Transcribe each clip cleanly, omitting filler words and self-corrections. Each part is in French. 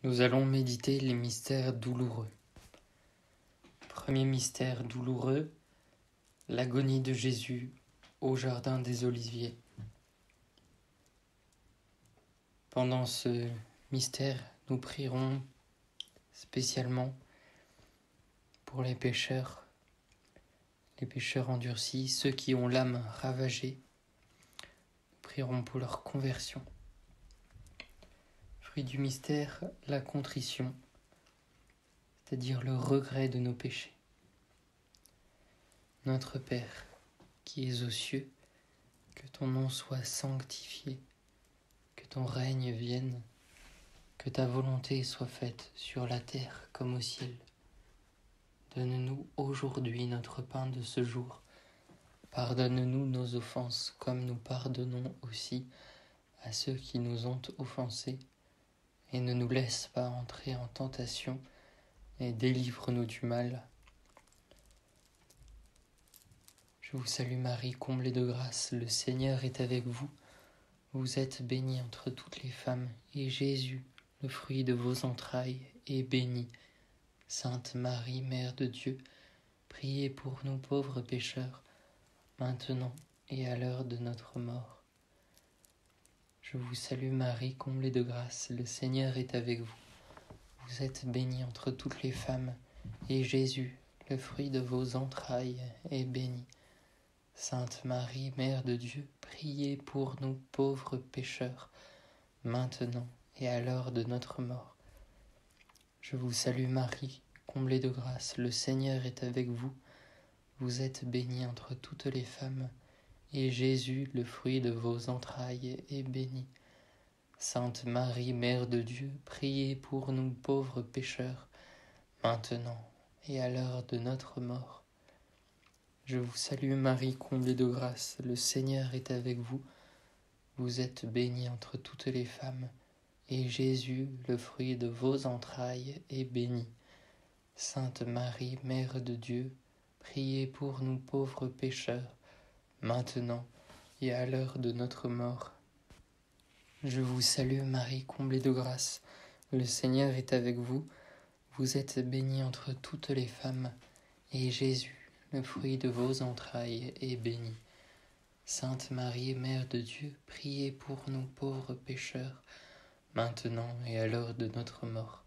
Nous allons méditer les mystères douloureux. Premier mystère douloureux, l'agonie de Jésus au jardin des Oliviers. Pendant ce mystère, nous prierons spécialement pour les pécheurs endurcis, ceux qui ont l'âme ravagée. Nous prierons pour leur conversion. Fruit du mystère, la contrition, c'est-à-dire le regret de nos péchés. Notre Père, qui es aux cieux, que ton nom soit sanctifié, que ton règne vienne, que ta volonté soit faite sur la terre comme au ciel. Donne-nous aujourd'hui notre pain de ce jour. Pardonne-nous nos offenses comme nous pardonnons aussi à ceux qui nous ont offensés. Et ne nous laisse pas entrer en tentation et délivre-nous du mal. Je vous salue Marie, comblée de grâce, le Seigneur est avec vous. Vous êtes bénie entre toutes les femmes, et Jésus, le fruit de vos entrailles, est béni. Sainte Marie, Mère de Dieu, priez pour nous pauvres pécheurs, maintenant et à l'heure de notre mort. Je vous salue Marie, comblée de grâce, le Seigneur est avec vous. Vous êtes bénie entre toutes les femmes, et Jésus, le fruit de vos entrailles, est béni. Sainte Marie, Mère de Dieu, priez pour nous pauvres pécheurs, maintenant et à l'heure de notre mort. Je vous salue Marie, comblée de grâce, le Seigneur est avec vous. Vous êtes bénie entre toutes les femmes, et Jésus, le fruit de vos entrailles, est béni. Sainte Marie, Mère de Dieu, priez pour nous pauvres pécheurs, maintenant et à l'heure de notre mort. Je vous salue Marie, comblée de grâce, le Seigneur est avec vous. Vous êtes bénie entre toutes les femmes, et Jésus, le fruit de vos entrailles, est béni. Sainte Marie, Mère de Dieu, priez pour nous pauvres pécheurs, maintenant et à l'heure de notre mort. Je vous salue Marie, comblée de grâce, le Seigneur est avec vous. Vous êtes bénie entre toutes les femmes, et Jésus, le fruit de vos entrailles, est béni. Sainte Marie, Mère de Dieu, priez pour nous pauvres pécheurs, maintenant et à l'heure de notre mort.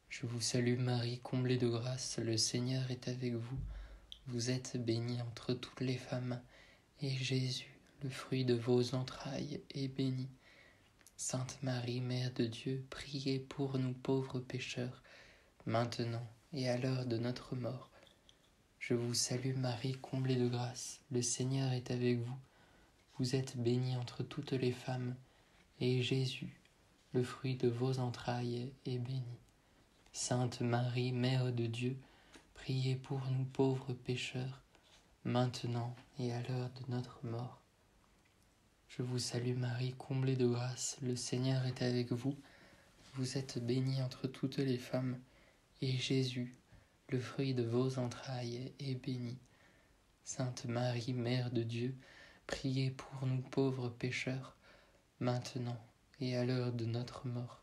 Je vous salue Marie, comblée de grâce, le Seigneur est avec vous. Vous êtes bénie entre toutes les femmes, et Jésus, le fruit de vos entrailles, est béni. Sainte Marie, Mère de Dieu, priez pour nous pauvres pécheurs, maintenant et à l'heure de notre mort. Je vous salue Marie, comblée de grâce, le Seigneur est avec vous. Vous êtes bénie entre toutes les femmes, et Jésus, le fruit de vos entrailles, est béni. Sainte Marie, Mère de Dieu, priez pour nous pauvres pécheurs, maintenant et à l'heure de notre mort. Je vous salue Marie, comblée de grâce, le Seigneur est avec vous. Vous êtes bénie entre toutes les femmes, et Jésus, le fruit de vos entrailles, est béni. Sainte Marie, Mère de Dieu, priez pour nous pauvres pécheurs, maintenant et à l'heure de notre mort.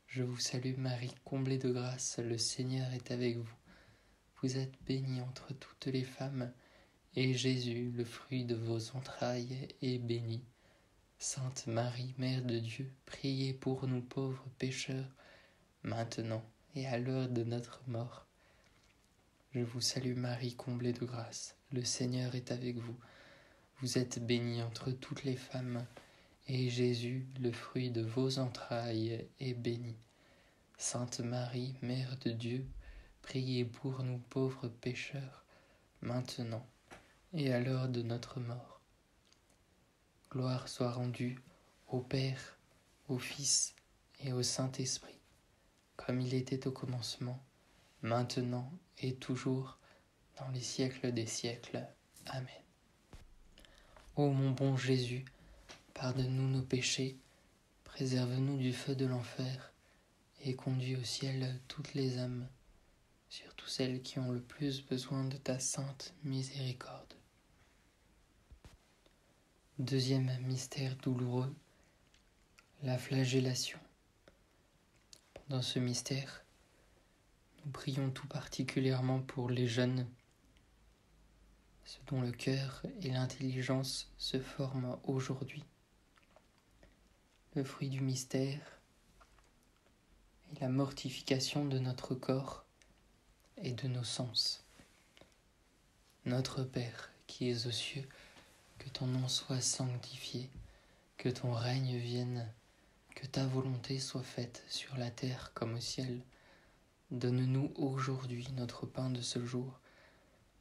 Je vous salue Marie, comblée de grâce, le Seigneur est avec vous. Vous êtes bénie entre toutes les femmes, et Jésus, le fruit de vos entrailles, est béni. Sainte Marie, Mère de Dieu, priez pour nous pauvres pécheurs, maintenant et à l'heure de notre mort. Je vous salue Marie, comblée de grâce, le Seigneur est avec vous. Vous êtes bénie entre toutes les femmes, et Jésus, le fruit de vos entrailles, est béni. Sainte Marie, Mère de Dieu, priez pour nous pauvres pécheurs, maintenant et à l'heure de notre mort. Gloire soit rendue au Père, au Fils et au Saint-Esprit, comme il était au commencement, maintenant et toujours, dans les siècles des siècles. Amen. Ô mon bon Jésus, pardonne-nous nos péchés, préserve-nous du feu de l'enfer, et conduis au ciel toutes les âmes, surtout celles qui ont le plus besoin de ta sainte miséricorde. Deuxième mystère douloureux, la flagellation. Dans ce mystère, nous prions tout particulièrement pour les jeunes, ceux dont le cœur et l'intelligence se forment aujourd'hui. Le fruit du mystère est la mortification de notre corps et de nos sens. Notre Père qui es aux cieux, que ton nom soit sanctifié, que ton règne vienne, que ta volonté soit faite sur la terre comme au ciel. Donne-nous aujourd'hui notre pain de ce jour.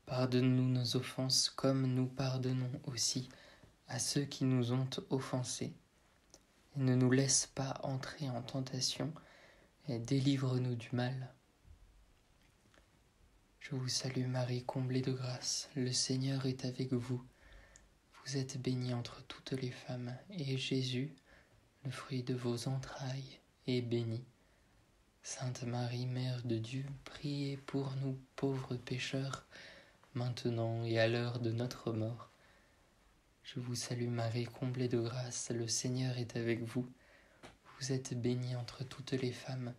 Pardonne-nous nos offenses comme nous pardonnons aussi à ceux qui nous ont offensés. Et ne nous laisse pas entrer en tentation et délivre-nous du mal. Je vous salue Marie, comblée de grâce, le Seigneur est avec vous. Vous êtes bénie entre toutes les femmes, et Jésus, le fruit de vos entrailles, est béni. Sainte Marie, Mère de Dieu, priez pour nous pauvres pécheurs, maintenant et à l'heure de notre mort. Je vous salue Marie, comblée de grâce, le Seigneur est avec vous. Vous êtes bénie entre toutes les femmes,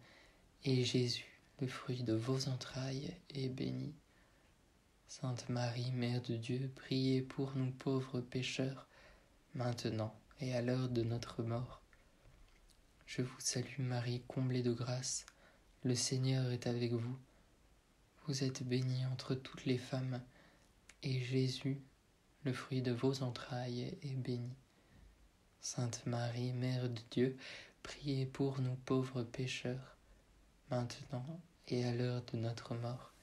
et Jésus, le fruit de vos entrailles, est béni. Sainte Marie, Mère de Dieu, priez pour nous pauvres pécheurs, maintenant et à l'heure de notre mort. Je vous salue Marie, comblée de grâce, le Seigneur est avec vous. Vous êtes bénie entre toutes les femmes, et Jésus, le fruit de vos entrailles, est béni. Sainte Marie, Mère de Dieu, priez pour nous pauvres pécheurs, maintenant et à l'heure de notre mort.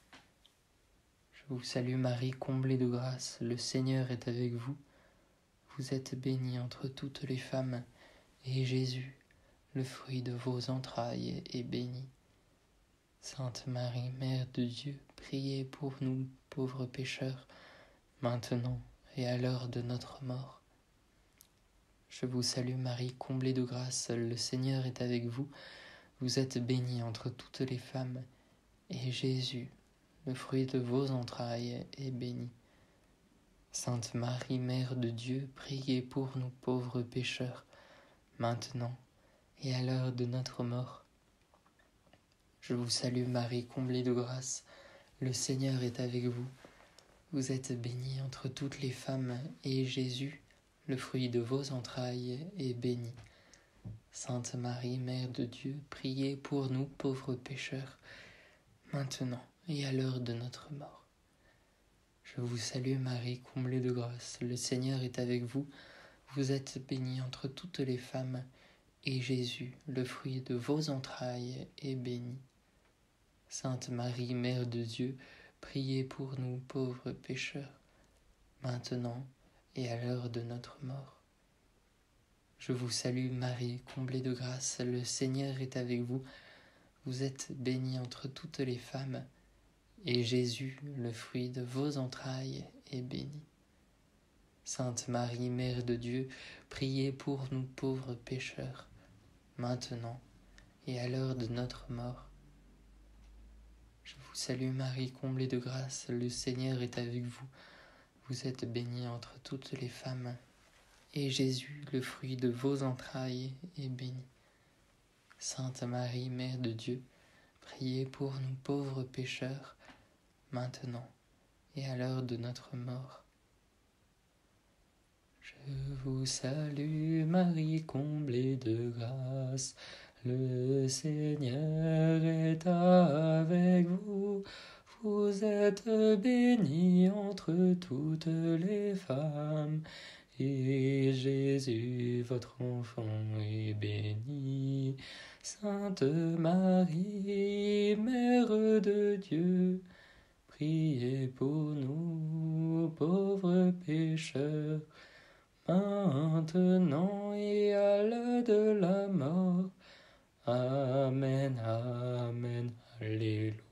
Je vous salue Marie, comblée de grâce, le Seigneur est avec vous. Vous êtes bénie entre toutes les femmes, et Jésus, le fruit de vos entrailles, est béni. Sainte Marie, Mère de Dieu, priez pour nous pauvres pécheurs, maintenant et à l'heure de notre mort. Je vous salue Marie, comblée de grâce, le Seigneur est avec vous. Vous êtes bénie entre toutes les femmes, et Jésus, le fruit de vos entrailles, est béni. Sainte Marie, Mère de Dieu, priez pour nous pauvres pécheurs, maintenant et à l'heure de notre mort. Je vous salue Marie, comblée de grâce, le Seigneur est avec vous. Vous êtes bénie entre toutes les femmes, et Jésus, le fruit de vos entrailles, est béni. Sainte Marie, Mère de Dieu, priez pour nous pauvres pécheurs, maintenant et à l'heure de notre mort. Je vous salue Marie, comblée de grâce, le Seigneur est avec vous. Vous êtes bénie entre toutes les femmes, et Jésus, le fruit de vos entrailles, est béni. Sainte Marie, Mère de Dieu, priez pour nous pauvres pécheurs, maintenant et à l'heure de notre mort. Je vous salue Marie, comblée de grâce, le Seigneur est avec vous. Vous êtes bénie entre toutes les femmes, et Jésus, le fruit de vos entrailles, est béni. Sainte Marie, Mère de Dieu, priez pour nous pauvres pécheurs, maintenant et à l'heure de notre mort. Je vous salue Marie, comblée de grâce, le Seigneur est avec vous. Vous êtes bénie entre toutes les femmes, et Jésus, le fruit de vos entrailles, est béni. Sainte Marie, Mère de Dieu, priez pour nous pauvres pécheurs, maintenant et à l'heure de notre mort. Je vous salue Marie, comblée de grâce, le Seigneur est avec vous. Vous êtes bénie entre toutes les femmes, et Jésus, votre enfant, est béni. Sainte Marie, Mère de Dieu, priez pour nous, pauvres pécheurs, maintenant et à l'heure de la mort. Amen, amen, alléluia.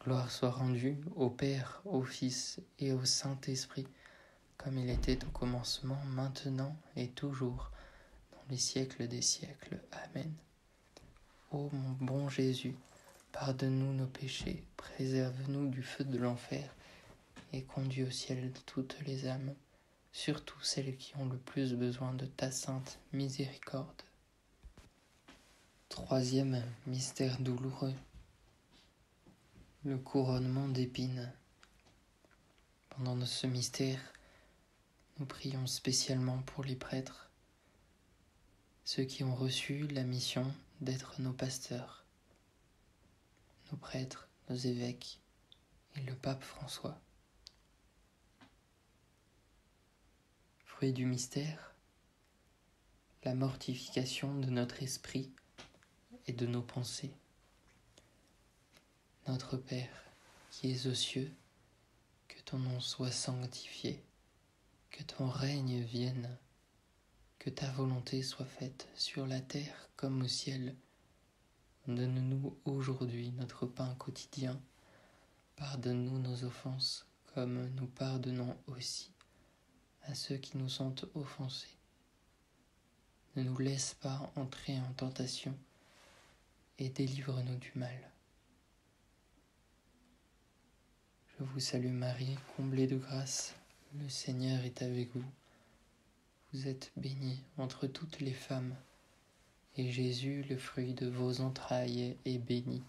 Gloire soit rendue au Père, au Fils et au Saint-Esprit, comme il était au commencement, maintenant et toujours, dans les siècles des siècles. Amen. Ô mon bon Jésus, pardonne-nous nos péchés, préserve-nous du feu de l'enfer, et conduis au ciel toutes les âmes, surtout celles qui ont le plus besoin de ta sainte miséricorde. Troisième mystère douloureux, le couronnement d'épines. Pendant ce mystère, nous prions spécialement pour les prêtres, ceux qui ont reçu la mission d'être nos pasteurs, nos prêtres, nos évêques et le pape François. Fruit du mystère, la mortification de notre esprit et de nos pensées. Notre Père, qui es aux cieux, que ton nom soit sanctifié, que ton règne vienne, que ta volonté soit faite sur la terre comme au ciel. Donne-nous aujourd'hui notre pain quotidien. Pardonne-nous nos offenses, comme nous pardonnons aussi à ceux qui nous sont offensés. Ne nous laisse pas entrer en tentation et délivre-nous du mal. Je vous salue Marie, comblée de grâce, le Seigneur est avec vous. Vous êtes bénie entre toutes les femmes, et Jésus, le fruit de vos entrailles, est béni.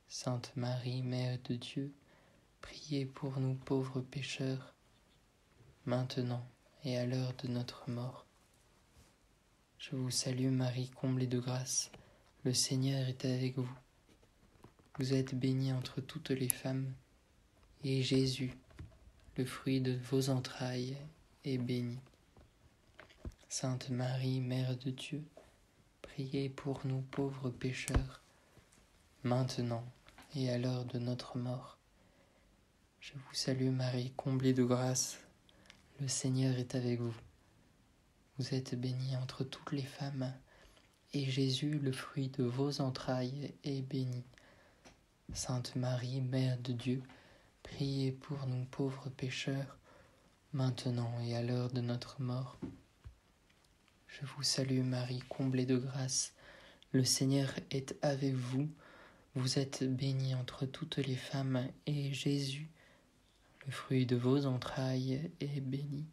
Sainte Marie, Mère de Dieu, priez pour nous pauvres pécheurs, maintenant et à l'heure de notre mort. Je vous salue Marie, comblée de grâce, le Seigneur est avec vous. Vous êtes bénie entre toutes les femmes, et Jésus, le fruit de vos entrailles, est béni. Sainte Marie, Mère de Dieu, priez pour nous pauvres pécheurs, maintenant et à l'heure de notre mort. Je vous salue Marie, comblée de grâce, le Seigneur est avec vous. Vous êtes bénie entre toutes les femmes, et Jésus, le fruit de vos entrailles, est béni. Sainte Marie, Mère de Dieu, priez pour nous pauvres pécheurs, maintenant et à l'heure de notre mort. Je vous salue Marie, comblée de grâce, le Seigneur est avec vous. Vous êtes bénie entre toutes les femmes, et Jésus, le fruit de vos entrailles, est béni.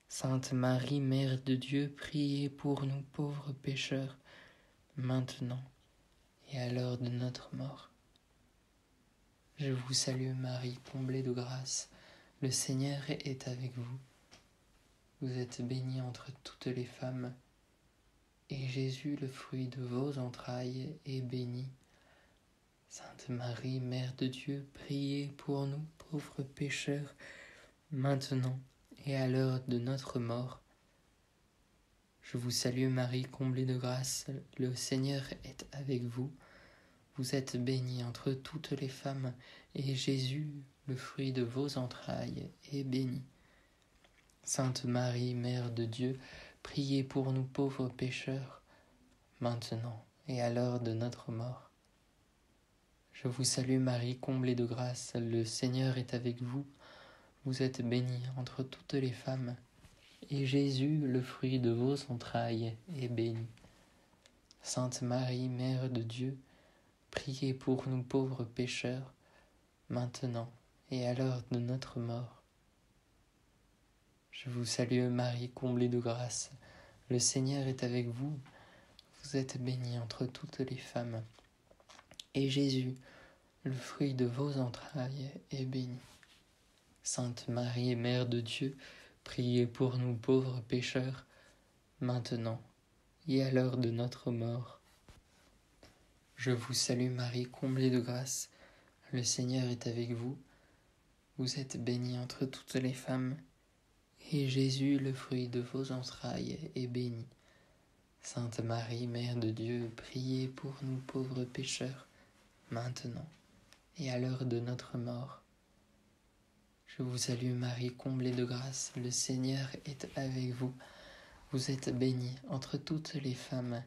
Sainte Marie, Mère de Dieu, priez pour nous pauvres pécheurs, maintenant et à l'heure de notre mort. Je vous salue Marie, comblée de grâce, le Seigneur est avec vous. Vous êtes bénie entre toutes les femmes, et Jésus, le fruit de vos entrailles, est béni. Sainte Marie, Mère de Dieu, priez pour nous pauvres pécheurs, maintenant et à l'heure de notre mort. Je vous salue Marie, comblée de grâce, le Seigneur est avec vous. Vous êtes bénie entre toutes les femmes, et Jésus, le fruit de vos entrailles, est béni. Sainte Marie, Mère de Dieu, priez pour nous pauvres pécheurs, maintenant et à l'heure de notre mort. Je vous salue Marie, comblée de grâce, le Seigneur est avec vous. Vous êtes bénie entre toutes les femmes, et Jésus, le fruit de vos entrailles, est béni. Sainte Marie, Mère de Dieu, priez pour nous pauvres pécheurs, maintenant et à l'heure de notre mort. Je vous salue Marie, comblée de grâce, le Seigneur est avec vous. Vous êtes bénie entre toutes les femmes, et Jésus, le fruit de vos entrailles, est béni. Sainte Marie, Mère de Dieu, priez pour nous pauvres pécheurs, maintenant et à l'heure de notre mort. Je vous salue Marie, comblée de grâce, le Seigneur est avec vous. Vous êtes bénie entre toutes les femmes, et Jésus, le fruit de vos entrailles, est béni. Sainte Marie, Mère de Dieu, priez pour nous pauvres pécheurs, maintenant et à l'heure de notre mort. Je vous salue Marie, comblée de grâce, le Seigneur est avec vous. Vous êtes bénie entre toutes les femmes,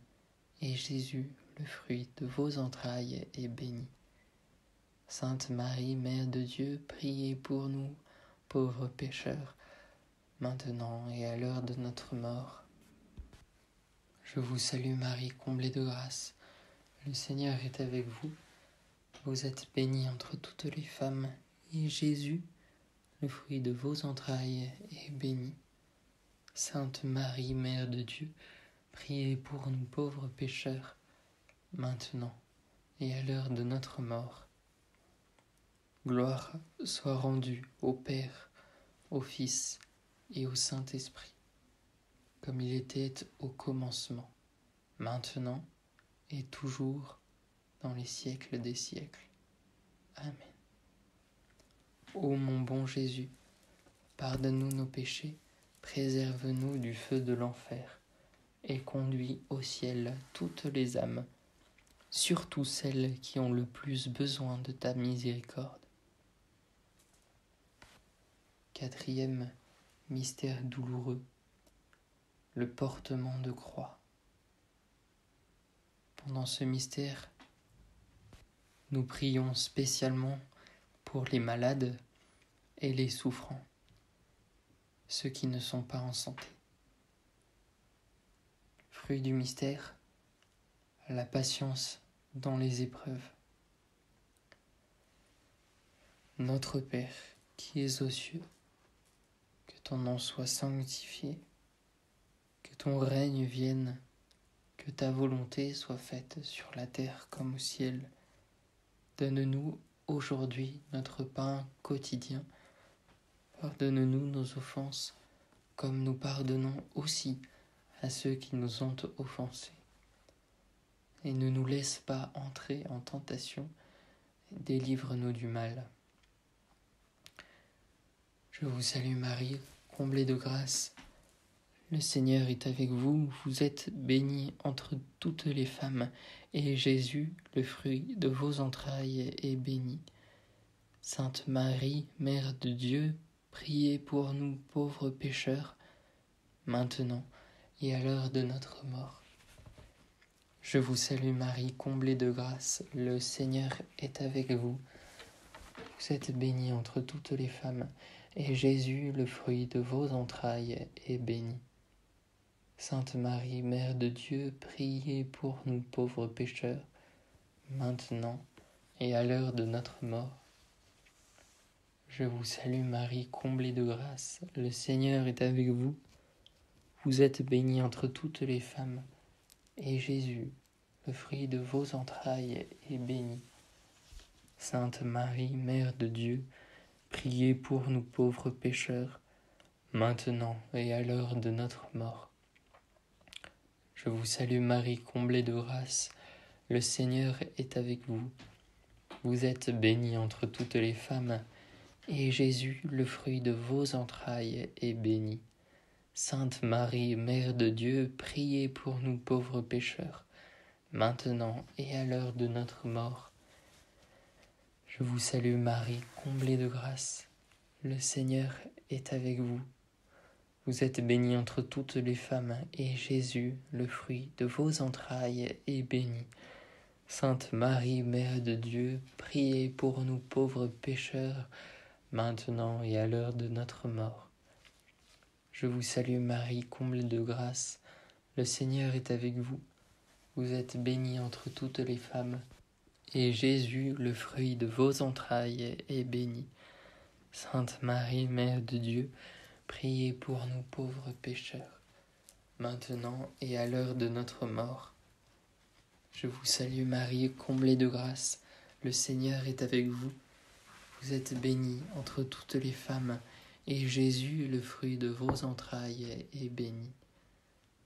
et Jésus, le fruit de vos entrailles, est béni. Sainte Marie, Mère de Dieu, priez pour nous, pauvres pécheurs, maintenant et à l'heure de notre mort. Je vous salue Marie, comblée de grâce, le Seigneur est avec vous. Vous êtes bénie entre toutes les femmes, et Jésus, le fruit de vos entrailles, est béni. Sainte Marie, Mère de Dieu, priez pour nous pauvres pécheurs, maintenant et à l'heure de notre mort. Gloire soit rendue au Père, au Fils et au Saint-Esprit, comme il était au commencement, maintenant et toujours, dans les siècles des siècles. Amen. Ô mon bon Jésus, pardonne-nous nos péchés, préserve-nous du feu de l'enfer, et conduis au ciel toutes les âmes, surtout celles qui ont le plus besoin de ta miséricorde. Quatrième mystère douloureux, le portement de croix. Pendant ce mystère, nous prions spécialement pour les malades et les souffrants, ceux qui ne sont pas en santé. Fruit du mystère, la patience dans les épreuves. Notre Père, qui es aux cieux, que ton nom soit sanctifié, que ton règne vienne, que ta volonté soit faite sur la terre comme au ciel. Donne-nous aujourd'hui notre pain quotidien. Pardonne-nous nos offenses, comme nous pardonnons aussi à ceux qui nous ont offensés. Et ne nous laisse pas entrer en tentation, délivre-nous du mal. Je vous salue Marie, comblée de grâce. Le Seigneur est avec vous, vous êtes bénie entre toutes les femmes, et Jésus, le fruit de vos entrailles, est béni. Sainte Marie, Mère de Dieu, priez pour nous pauvres pécheurs, maintenant et à l'heure de notre mort. Je vous salue Marie, comblée de grâce, le Seigneur est avec vous. Vous êtes bénie entre toutes les femmes, et Jésus, le fruit de vos entrailles, est béni. Sainte Marie, Mère de Dieu, priez pour nous pauvres pécheurs, maintenant et à l'heure de notre mort. Je vous salue Marie, comblée de grâce, le Seigneur est avec vous. Vous êtes bénie entre toutes les femmes, et Jésus, le fruit de vos entrailles, est béni. Sainte Marie, Mère de Dieu, priez pour nous pauvres pécheurs, maintenant et à l'heure de notre mort. Je vous salue Marie, comblée de grâce, le Seigneur est avec vous. Vous êtes bénie entre toutes les femmes, et Jésus, le fruit de vos entrailles, est béni. Sainte Marie, Mère de Dieu, priez pour nous pauvres pécheurs, maintenant et à l'heure de notre mort. Je vous salue Marie, comblée de grâce. Le Seigneur est avec vous. Vous êtes bénie entre toutes les femmes, et Jésus, le fruit de vos entrailles, est béni. Sainte Marie, Mère de Dieu, priez pour nous pauvres pécheurs, maintenant et à l'heure de notre mort. Je vous salue Marie, comblée de grâce, le Seigneur est avec vous. Vous êtes bénie entre toutes les femmes, et Jésus, le fruit de vos entrailles, est béni. Sainte Marie, Mère de Dieu, priez pour nous pauvres pécheurs, maintenant et à l'heure de notre mort. Je vous salue Marie, comblée de grâce, le Seigneur est avec vous. Vous êtes bénie entre toutes les femmes, et Jésus, le fruit de vos entrailles, est béni.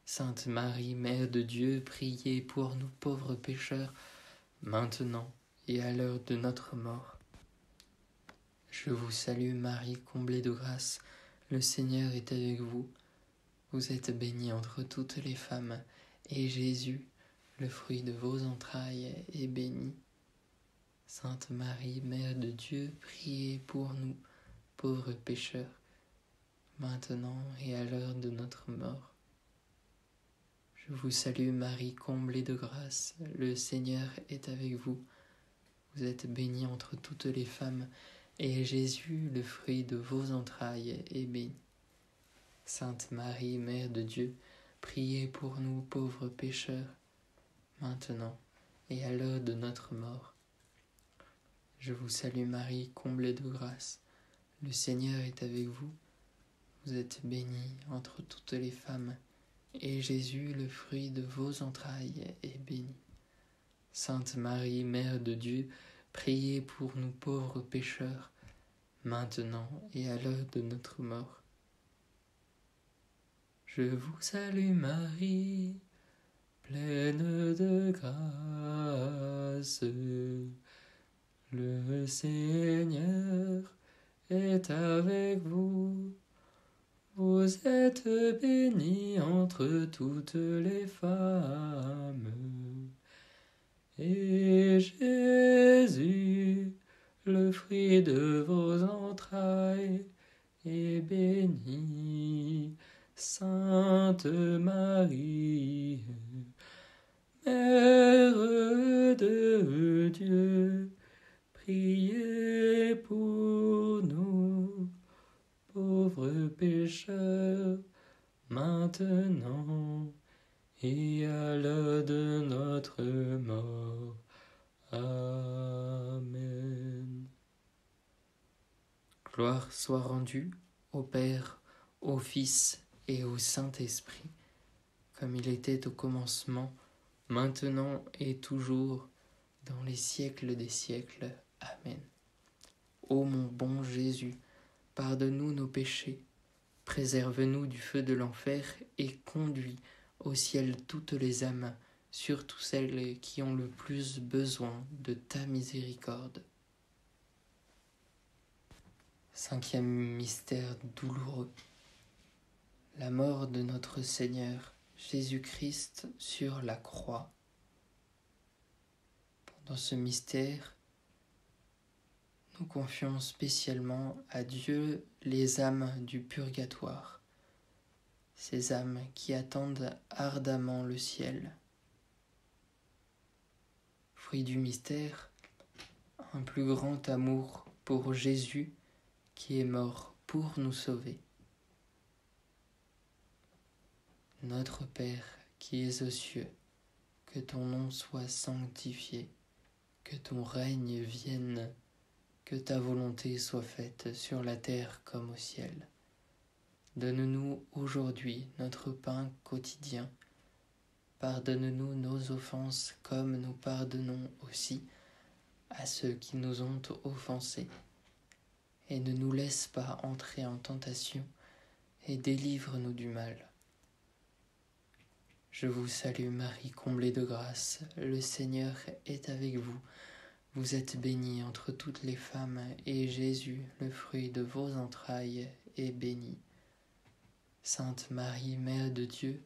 Sainte Marie, Mère de Dieu, priez pour nous pauvres pécheurs, maintenant et à l'heure de notre mort. Je vous salue Marie, comblée de grâce, le Seigneur est avec vous. Vous êtes bénie entre toutes les femmes, et Jésus, le fruit de vos entrailles, est béni. Sainte Marie, Mère de Dieu, priez pour nous, pauvres pécheurs, maintenant et à l'heure de notre mort. Je vous salue Marie, comblée de grâce, le Seigneur est avec vous. Vous êtes bénie entre toutes les femmes, et Jésus, le fruit de vos entrailles, est béni. Sainte Marie, Mère de Dieu, priez pour nous pauvres pécheurs, maintenant et à l'heure de notre mort. Je vous salue Marie, comblée de grâce, le Seigneur est avec vous. Vous êtes bénie entre toutes les femmes, et Jésus, le fruit de vos entrailles, est béni. Sainte Marie, Mère de Dieu, priez pour nous pauvres pécheurs, maintenant et à l'heure de notre mort. Je vous salue Marie, pleine de grâce. Le Seigneur est avec vous. Vous êtes bénie entre toutes les femmes. Et Jésus, le fruit de vos entrailles, est béni. Sainte Marie, Mère de Dieu, priez pour nous, pauvres pécheurs, maintenant et à l'heure de notre mort. Amen. Gloire soit rendue au Père, au Fils et au Saint-Esprit, comme il était au commencement, maintenant et toujours, dans les siècles des siècles. Amen. Ô mon bon Jésus, pardonne-nous nos péchés, préserve-nous du feu de l'enfer et conduis au ciel toutes les âmes, surtout celles qui ont le plus besoin de ta miséricorde. Cinquième mystère douloureux. La mort de notre Seigneur Jésus-Christ sur la croix. Pendant ce mystère, nous confions spécialement à Dieu les âmes du purgatoire, ces âmes qui attendent ardemment le ciel. Fruit du mystère, un plus grand amour pour Jésus qui est mort pour nous sauver. Notre Père qui es aux cieux, que ton nom soit sanctifié, que ton règne vienne, que ta volonté soit faite sur la terre comme au ciel. Donne-nous aujourd'hui notre pain quotidien. Pardonne-nous nos offenses comme nous pardonnons aussi à ceux qui nous ont offensés. Et ne nous laisse pas entrer en tentation et délivre-nous du mal. Je vous salue Marie, comblée de grâce, le Seigneur est avec vous. Vous êtes bénie entre toutes les femmes, et Jésus, le fruit de vos entrailles, est béni. Sainte Marie, Mère de Dieu,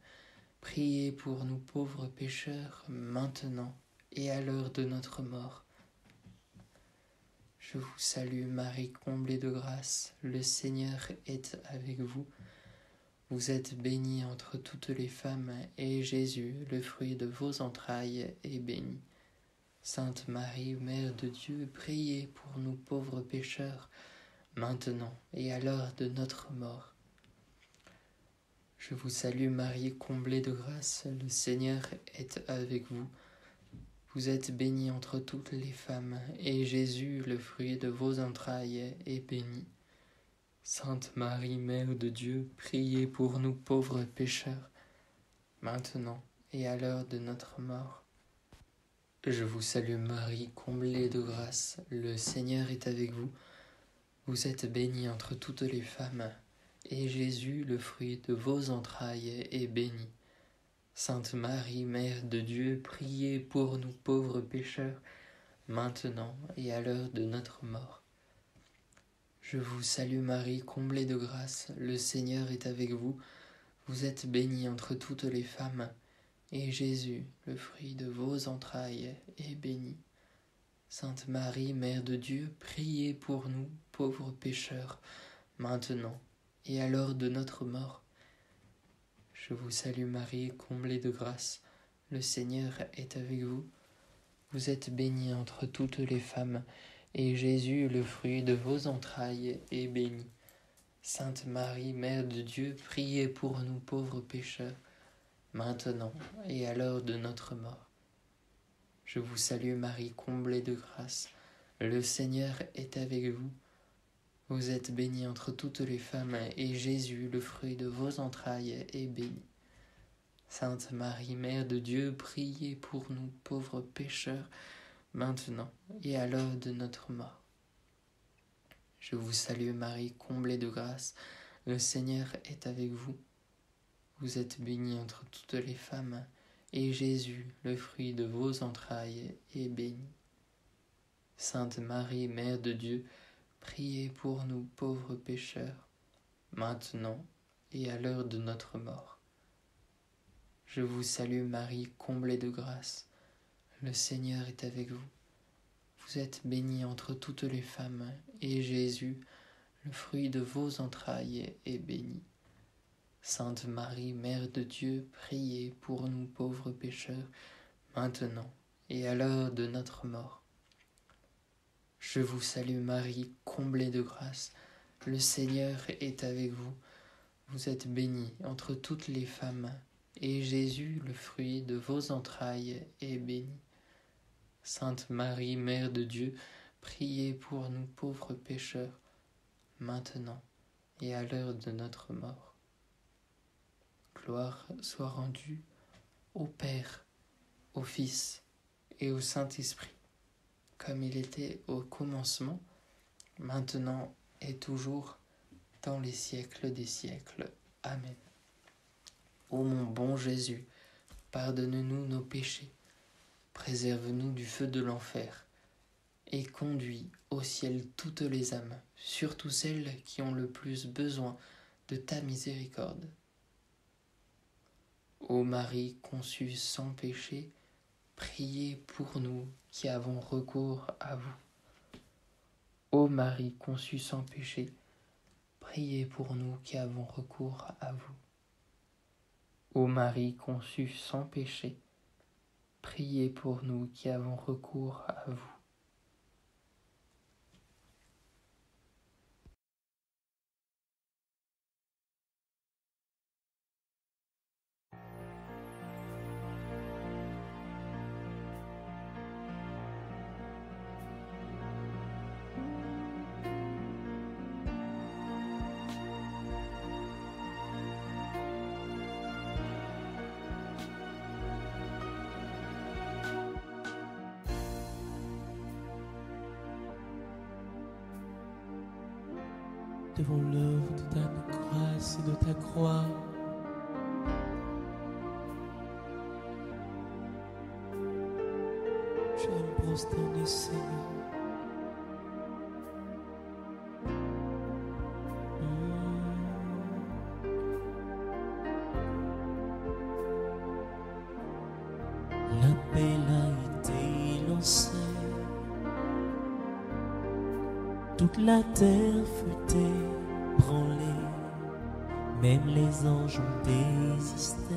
priez pour nous pauvres pécheurs, maintenant et à l'heure de notre mort. Je vous salue Marie, comblée de grâce, le Seigneur est avec vous. Vous êtes bénie entre toutes les femmes, et Jésus, le fruit de vos entrailles, est béni. Sainte Marie, Mère de Dieu, priez pour nous pauvres pécheurs, maintenant et à l'heure de notre mort. Je vous salue Marie, comblée de grâce, le Seigneur est avec vous. Vous êtes bénie entre toutes les femmes, et Jésus, le fruit de vos entrailles, est béni. Sainte Marie, Mère de Dieu, priez pour nous pauvres pécheurs, maintenant et à l'heure de notre mort. Je vous salue Marie, comblée de grâce, le Seigneur est avec vous. Vous êtes bénie entre toutes les femmes, et Jésus, le fruit de vos entrailles, est béni. Sainte Marie, Mère de Dieu, priez pour nous pauvres pécheurs, maintenant et à l'heure de notre mort. Je vous salue Marie, comblée de grâce, le Seigneur est avec vous. Vous êtes bénie entre toutes les femmes, et Jésus, le fruit de vos entrailles, est béni. Sainte Marie, Mère de Dieu, priez pour nous, pauvres pécheurs, maintenant et à l'heure de notre mort. Je vous salue Marie, comblée de grâce, le Seigneur est avec vous. Vous êtes bénie entre toutes les femmes, et Jésus, le fruit de vos entrailles, est béni. Sainte Marie, Mère de Dieu, priez pour nous pauvres pécheurs, maintenant et à l'heure de notre mort. Je vous salue Marie, comblée de grâce, le Seigneur est avec vous. Vous êtes bénie entre toutes les femmes, et Jésus, le fruit de vos entrailles, est béni. Sainte Marie, Mère de Dieu, priez pour nous pauvres pécheurs, maintenant et à l'heure de notre mort. Je vous salue Marie, comblée de grâce, le Seigneur est avec vous. Vous êtes bénie entre toutes les femmes, et Jésus, le fruit de vos entrailles, est béni. Sainte Marie, Mère de Dieu, priez pour nous pauvres pécheurs, maintenant et à l'heure de notre mort. Je vous salue Marie, comblée de grâce, le Seigneur est avec vous. Vous êtes bénie entre toutes les femmes, et Jésus, le fruit de vos entrailles, est béni. Sainte Marie, Mère de Dieu, priez pour nous pauvres pécheurs, maintenant et à l'heure de notre mort. Je vous salue Marie, comblée de grâce, le Seigneur est avec vous. Vous êtes bénie entre toutes les femmes, et Jésus, le fruit de vos entrailles, est béni. Sainte Marie, Mère de Dieu, priez pour nous pauvres pécheurs, maintenant et à l'heure de notre mort. Gloire soit rendue au Père, au Fils et au Saint-Esprit, comme il était au commencement, maintenant et toujours, dans les siècles des siècles. Amen. Ô mon bon Jésus, pardonne-nous nos péchés, préserve-nous du feu de l'enfer, et conduis au ciel toutes les âmes, surtout celles qui ont le plus besoin de ta miséricorde. Ô Marie conçue sans péché, priez pour nous qui avons recours à vous. Ô Marie conçue sans péché, priez pour nous qui avons recours à vous. Ô Marie conçue sans péché, priez pour nous qui avons recours à vous. Devant l'œuvre de ta grâce et de ta croix, je vais me prosterner, Seigneur. L'appel a été lancé, toute la terre fut ébranlée, même les anges ont désisté,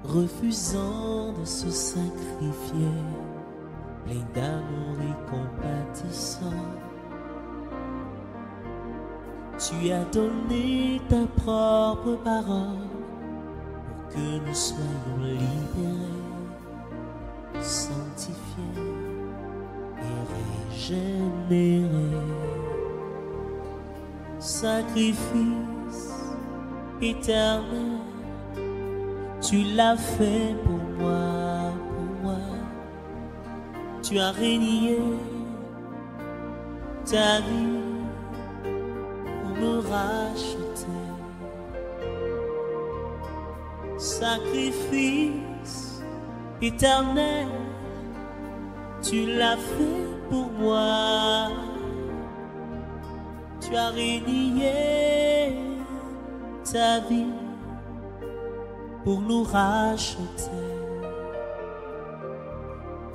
refusant de se sacrifier, plein d'amour et compatissant. Tu as donné ta propre parole pour que nous soyons libérés, sanctifiés et régénérés. Sacrifice éternel, tu l'as fait pour moi, pour moi. Tu as régné ta vie pour me racheter. Sacrifice éternel, tu l'as fait pour moi. Tu as régné ta vie pour nous racheter.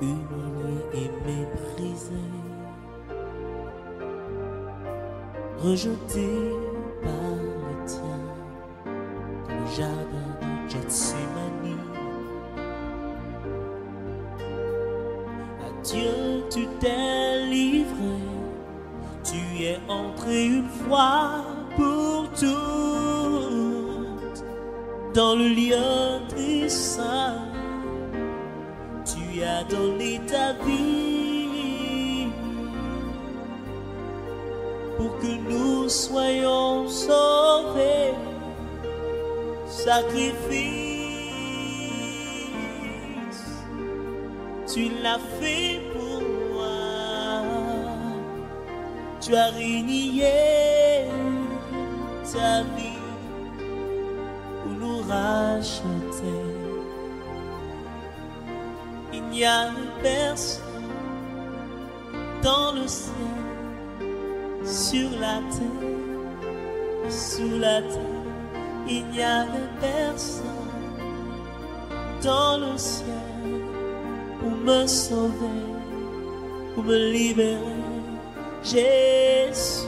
Humilié et méprisé, rejeté par les tiens, dans le jardin de Gethsémani. À Dieu tu t'es livré, tu es entré une fois pour toutes dans le lieu des saints. Tu as donné ta vie pour que nous soyons sauvés. sacrifice. Tu l'as fait pour moi. Tu as renié ta vie pour nous racheter. Il n'y a personne dans le ciel, sur la terre, sous la terre. Il n'y a personne dans le ciel pour me sauver, pour me libérer. Jésus,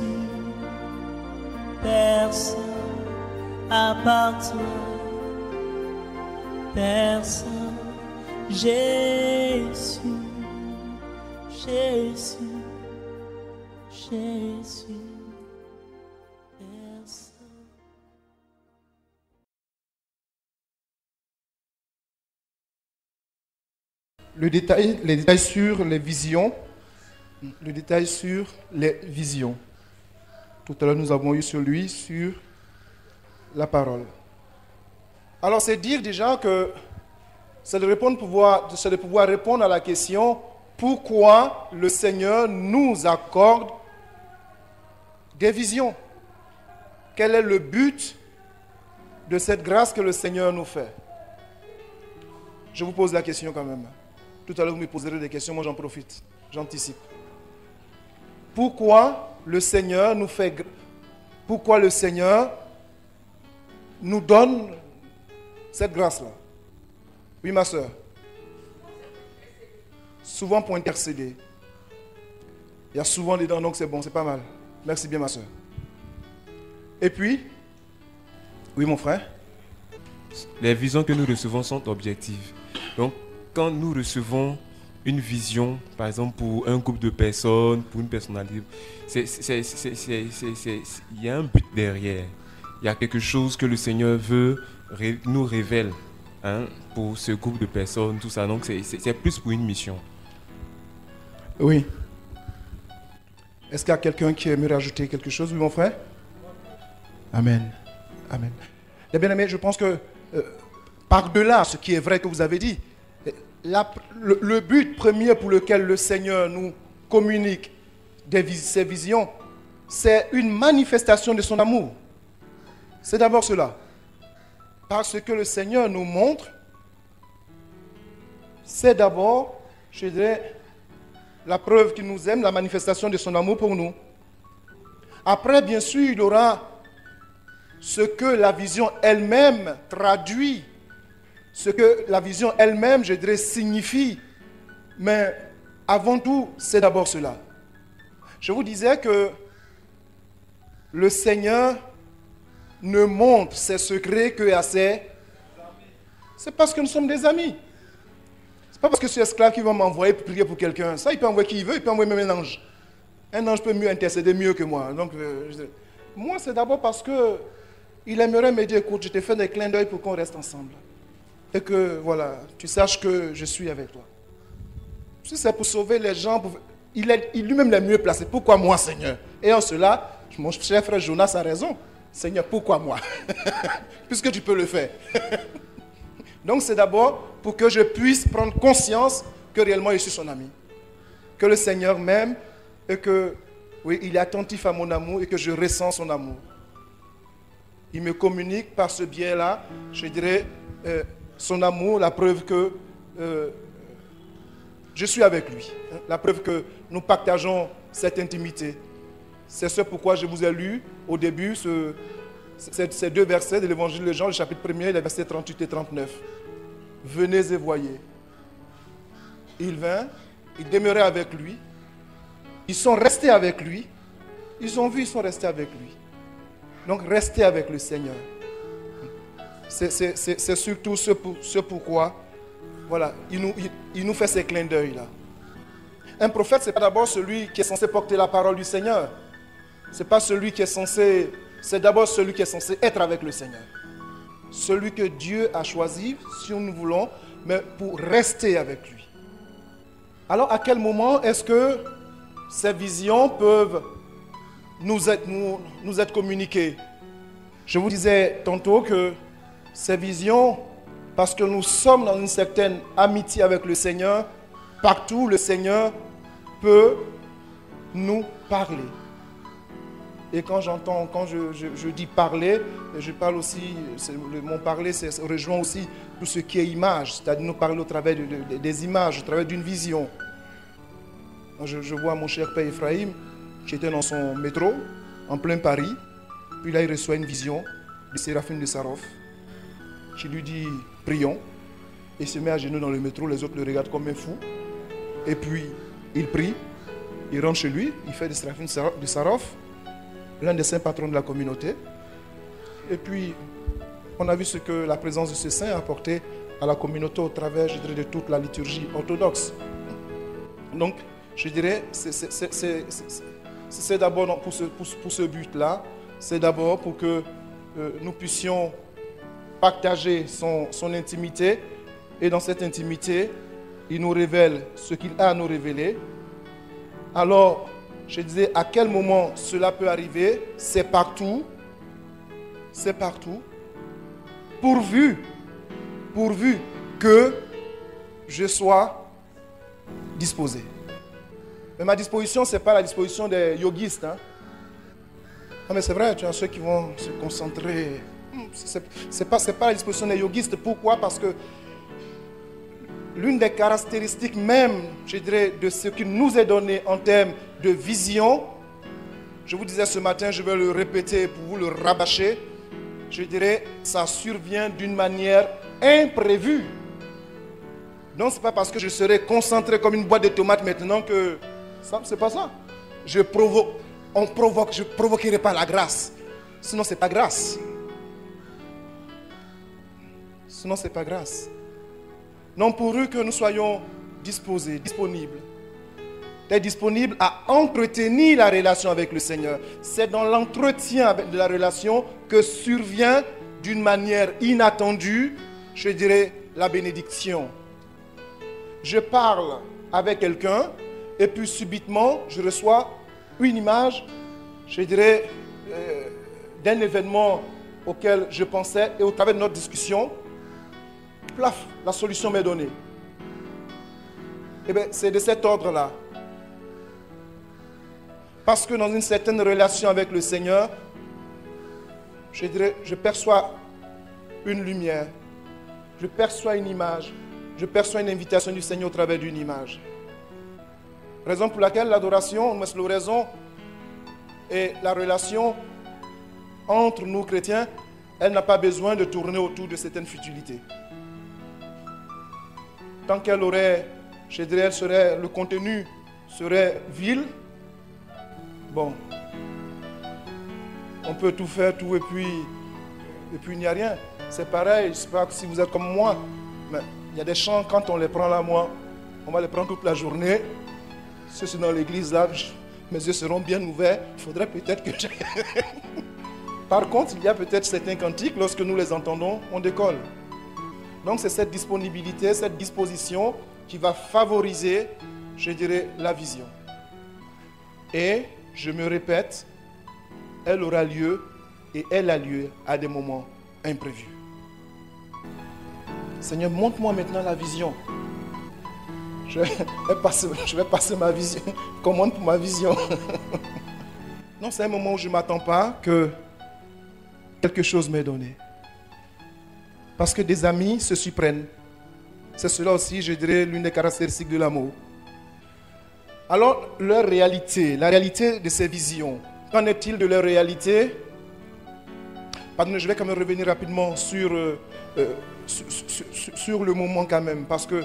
personne à part toi, personne. Jésus, Jésus, Jésus, personne. Les détails sur les visions. Le détail sur les visions. Tout à l'heure, nous avons eu celui sur la parole. Alors, c'est dire déjà que c'est de pouvoir répondre à la question pourquoi le Seigneur nous accorde des visions. Quel est le but de cette grâce que le Seigneur nous fait? Je vous pose la question quand même. Tout à l'heure, vous me poserez des questions, moi j'en profite, j'anticipe. Pourquoi le Seigneur nous donne cette grâce-là? Oui, ma soeur. Souvent pour intercéder. Il y a souvent dedans, donc c'est bon, c'est pas mal. Merci bien, ma soeur. Et puis, oui, mon frère. Les visions que nous recevons sont objectives. Donc, quand nous recevons une vision, par exemple pour un groupe de personnes, pour une personnalité, il y a un but derrière. Il y a quelque chose que le Seigneur nous révèle, hein, pour ce groupe de personnes, tout ça. Donc c'est plus pour une mission. Oui. Est-ce qu'il y a quelqu'un qui aimerait rajouter quelque chose, oui, mon frère? Amen. Amen. Les bien-aimés, je pense que par-delà ce qui est vrai que vous avez dit, le but premier pour lequel le Seigneur nous communique ses visions, c'est une manifestation de son amour. C'est d'abord cela. Parce que le Seigneur nous montre, c'est d'abord, je dirais, la preuve qu'il nous aime, la manifestation de son amour pour nous. Après, bien sûr, il y aura ce que la vision elle-même traduit, ce que la vision elle-même, je dirais, signifie. Mais avant tout, c'est d'abord cela. Je vous disais que le Seigneur ne montre ses secrets qu'à ses... C'est parce que nous sommes des amis. C'est pas parce que je suis esclave qu'il va m'envoyer pour prier pour quelqu'un. Ça, il peut envoyer qui il veut, il peut envoyer même un ange. Un ange peut mieux intercéder mieux que moi. Donc, moi, c'est d'abord parce que il aimerait me dire, écoute, je te fais des clins d'œil pour qu'on reste ensemble. Et que, voilà, tu saches que je suis avec toi. Si c'est pour sauver les gens, il lui-même est mieux placé. Pourquoi moi, Seigneur? Et en cela, mon cher frère Jonas a raison. Seigneur, pourquoi moi? Puisque tu peux le faire. Donc c'est d'abord pour que je puisse prendre conscience que réellement je suis son ami. Que le Seigneur m'aime et que, oui, il est attentif à mon amour et que je ressens son amour. Il me communique par ce biais-là, je dirais, son amour, la preuve que je suis avec lui. La preuve que nous partageons cette intimité. C'est ce pourquoi je vous ai lu au début ces deux versets de l'évangile de Jean, le chapitre 1er, les versets 38 et 39. Venez et voyez. Il vint, il demeurait avec lui. Ils sont restés avec lui. Ils ont vu, ils sont restés avec lui. Donc, restez avec le Seigneur. C'est surtout ce pourquoi, voilà, il nous fait ces clins d'œil-là. Un prophète, ce n'est pas d'abord celui qui est censé porter la parole du Seigneur. Ce n'est pas celui qui est censé... C'est d'abord celui qui est censé être avec le Seigneur. Celui que Dieu a choisi, si nous voulons, mais pour rester avec lui. Alors, à quel moment est-ce que ces visions peuvent nous être communiquées? Je vous disais tantôt que ces visions, parce que nous sommes dans une certaine amitié avec le Seigneur, partout le Seigneur peut nous parler. Et quand je dis parler, je parle aussi, mon parler, rejoint aussi tout ce qui est image, c'est-à-dire nous parler au travers des images, au travers d'une vision. Je vois mon cher père Ephraim, qui était dans son métro, en plein Paris, puis là il reçoit une vision de Séraphine de Sarov, qui lui dit « prions », et il se met à genoux dans le métro, les autres le regardent comme un fou, et puis il prie, il rentre chez lui, il fait de Séraphine de Sarov, l'un des saints patrons de la communauté. Et puis, on a vu ce que la présence de ce saint a apporté à la communauté au travers, je dirais, de toute la liturgie orthodoxe. Donc, je dirais, c'est d'abord pour ce but-là, c'est d'abord pour que nous puissions partager son intimité, et dans cette intimité, il nous révèle ce qu'il a à nous révéler. Alors, je disais, à quel moment cela peut arriver? C'est partout. C'est partout. Pourvu que je sois disposé. Mais ma disposition, ce n'est pas la disposition des yogistes. Hein. Non, mais c'est vrai, tu as ceux qui vont se concentrer. Ce n'est pas la disposition des yogistes. Pourquoi? Parce que l'une des caractéristiques même, je dirais, de ce qui nous est donné en termes de vision, je vous disais ce matin, je vais le répéter pour vous le rabâcher, je dirais, ça survient d'une manière imprévue. Donc, ce n'est pas parce que je serai concentré comme une boîte de tomates maintenant que... ça, c'est pas ça. Je provoquerai pas la grâce. Sinon, ce n'est pas grâce. Sinon, ce n'est pas grâce. Non, pourvu que nous soyons disposés, disponibles. D'être disponibles à entretenir la relation avec le Seigneur. C'est dans l'entretien de la relation que survient d'une manière inattendue, je dirais, la bénédiction. Je parle avec quelqu'un et puis subitement, je reçois une image, je dirais, d'un événement auquel je pensais et au travers de notre discussion, plaf, la solution m'est donnée. Eh bien, c'est de cet ordre-là. Parce que dans une certaine relation avec le Seigneur, je dirais, je perçois une lumière, je perçois une image, je perçois une invitation du Seigneur au travers d'une image. Raison pour laquelle l'adoration, l'oraison et la relation entre nous chrétiens, elle n'a pas besoin de tourner autour de certaines futilités. Tant qu'elle aurait, je dirais, le contenu serait vil, bon, on peut tout faire, tout, et puis il n'y a rien. C'est pareil, je ne sais pas si vous êtes comme moi, mais il y a des chants, quand on les prend là, moi, on va les prendre toute la journée. Ceux qui sont dans l'église là, mes yeux seront bien ouverts. Il faudrait peut-être que je... Par contre, il y a peut-être certains cantiques, lorsque nous les entendons, on décolle. Donc c'est cette disponibilité, cette disposition qui va favoriser, je dirais, la vision. Et, je me répète, elle aura lieu et elle a lieu à des moments imprévus. Seigneur, montre-moi maintenant la vision. Je vais passer ma vision. Commande pour ma vision. Non, c'est un moment où je ne m'attends pas que quelque chose m'est donné. Parce que des amis se surprennent. C'est cela aussi, je dirais, l'une des caractéristiques de l'amour. Alors, leur réalité, la réalité de ces visions, qu'en est-il de leur réalité? Pardon, je vais quand même revenir rapidement sur le moment quand même, parce que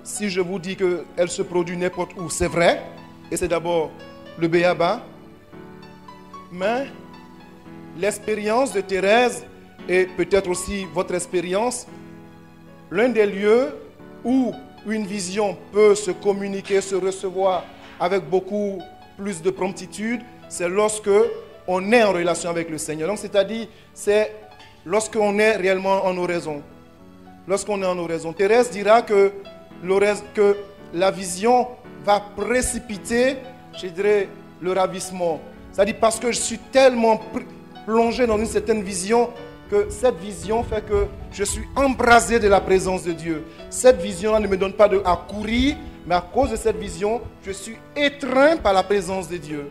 si je vous dis qu'elle se produit n'importe où, c'est vrai, et c'est d'abord le béaba, mais l'expérience de Thérèse, et peut-être aussi votre expérience, l'un des lieux où une vision peut se communiquer, se recevoir avec beaucoup plus de promptitude, c'est lorsque on est en relation avec le Seigneur. Donc, c'est-à-dire, c'est lorsqu'on est réellement en oraison. Lorsqu'on est en oraison. Thérèse dira que la vision va précipiter, je dirais, le ravissement. C'est-à-dire parce que je suis tellement plongé dans une certaine vision que cette vision fait que je suis embrasé de la présence de Dieu. Cette vision-là ne me donne pas à courir, mais à cause de cette vision, je suis étreint par la présence de Dieu.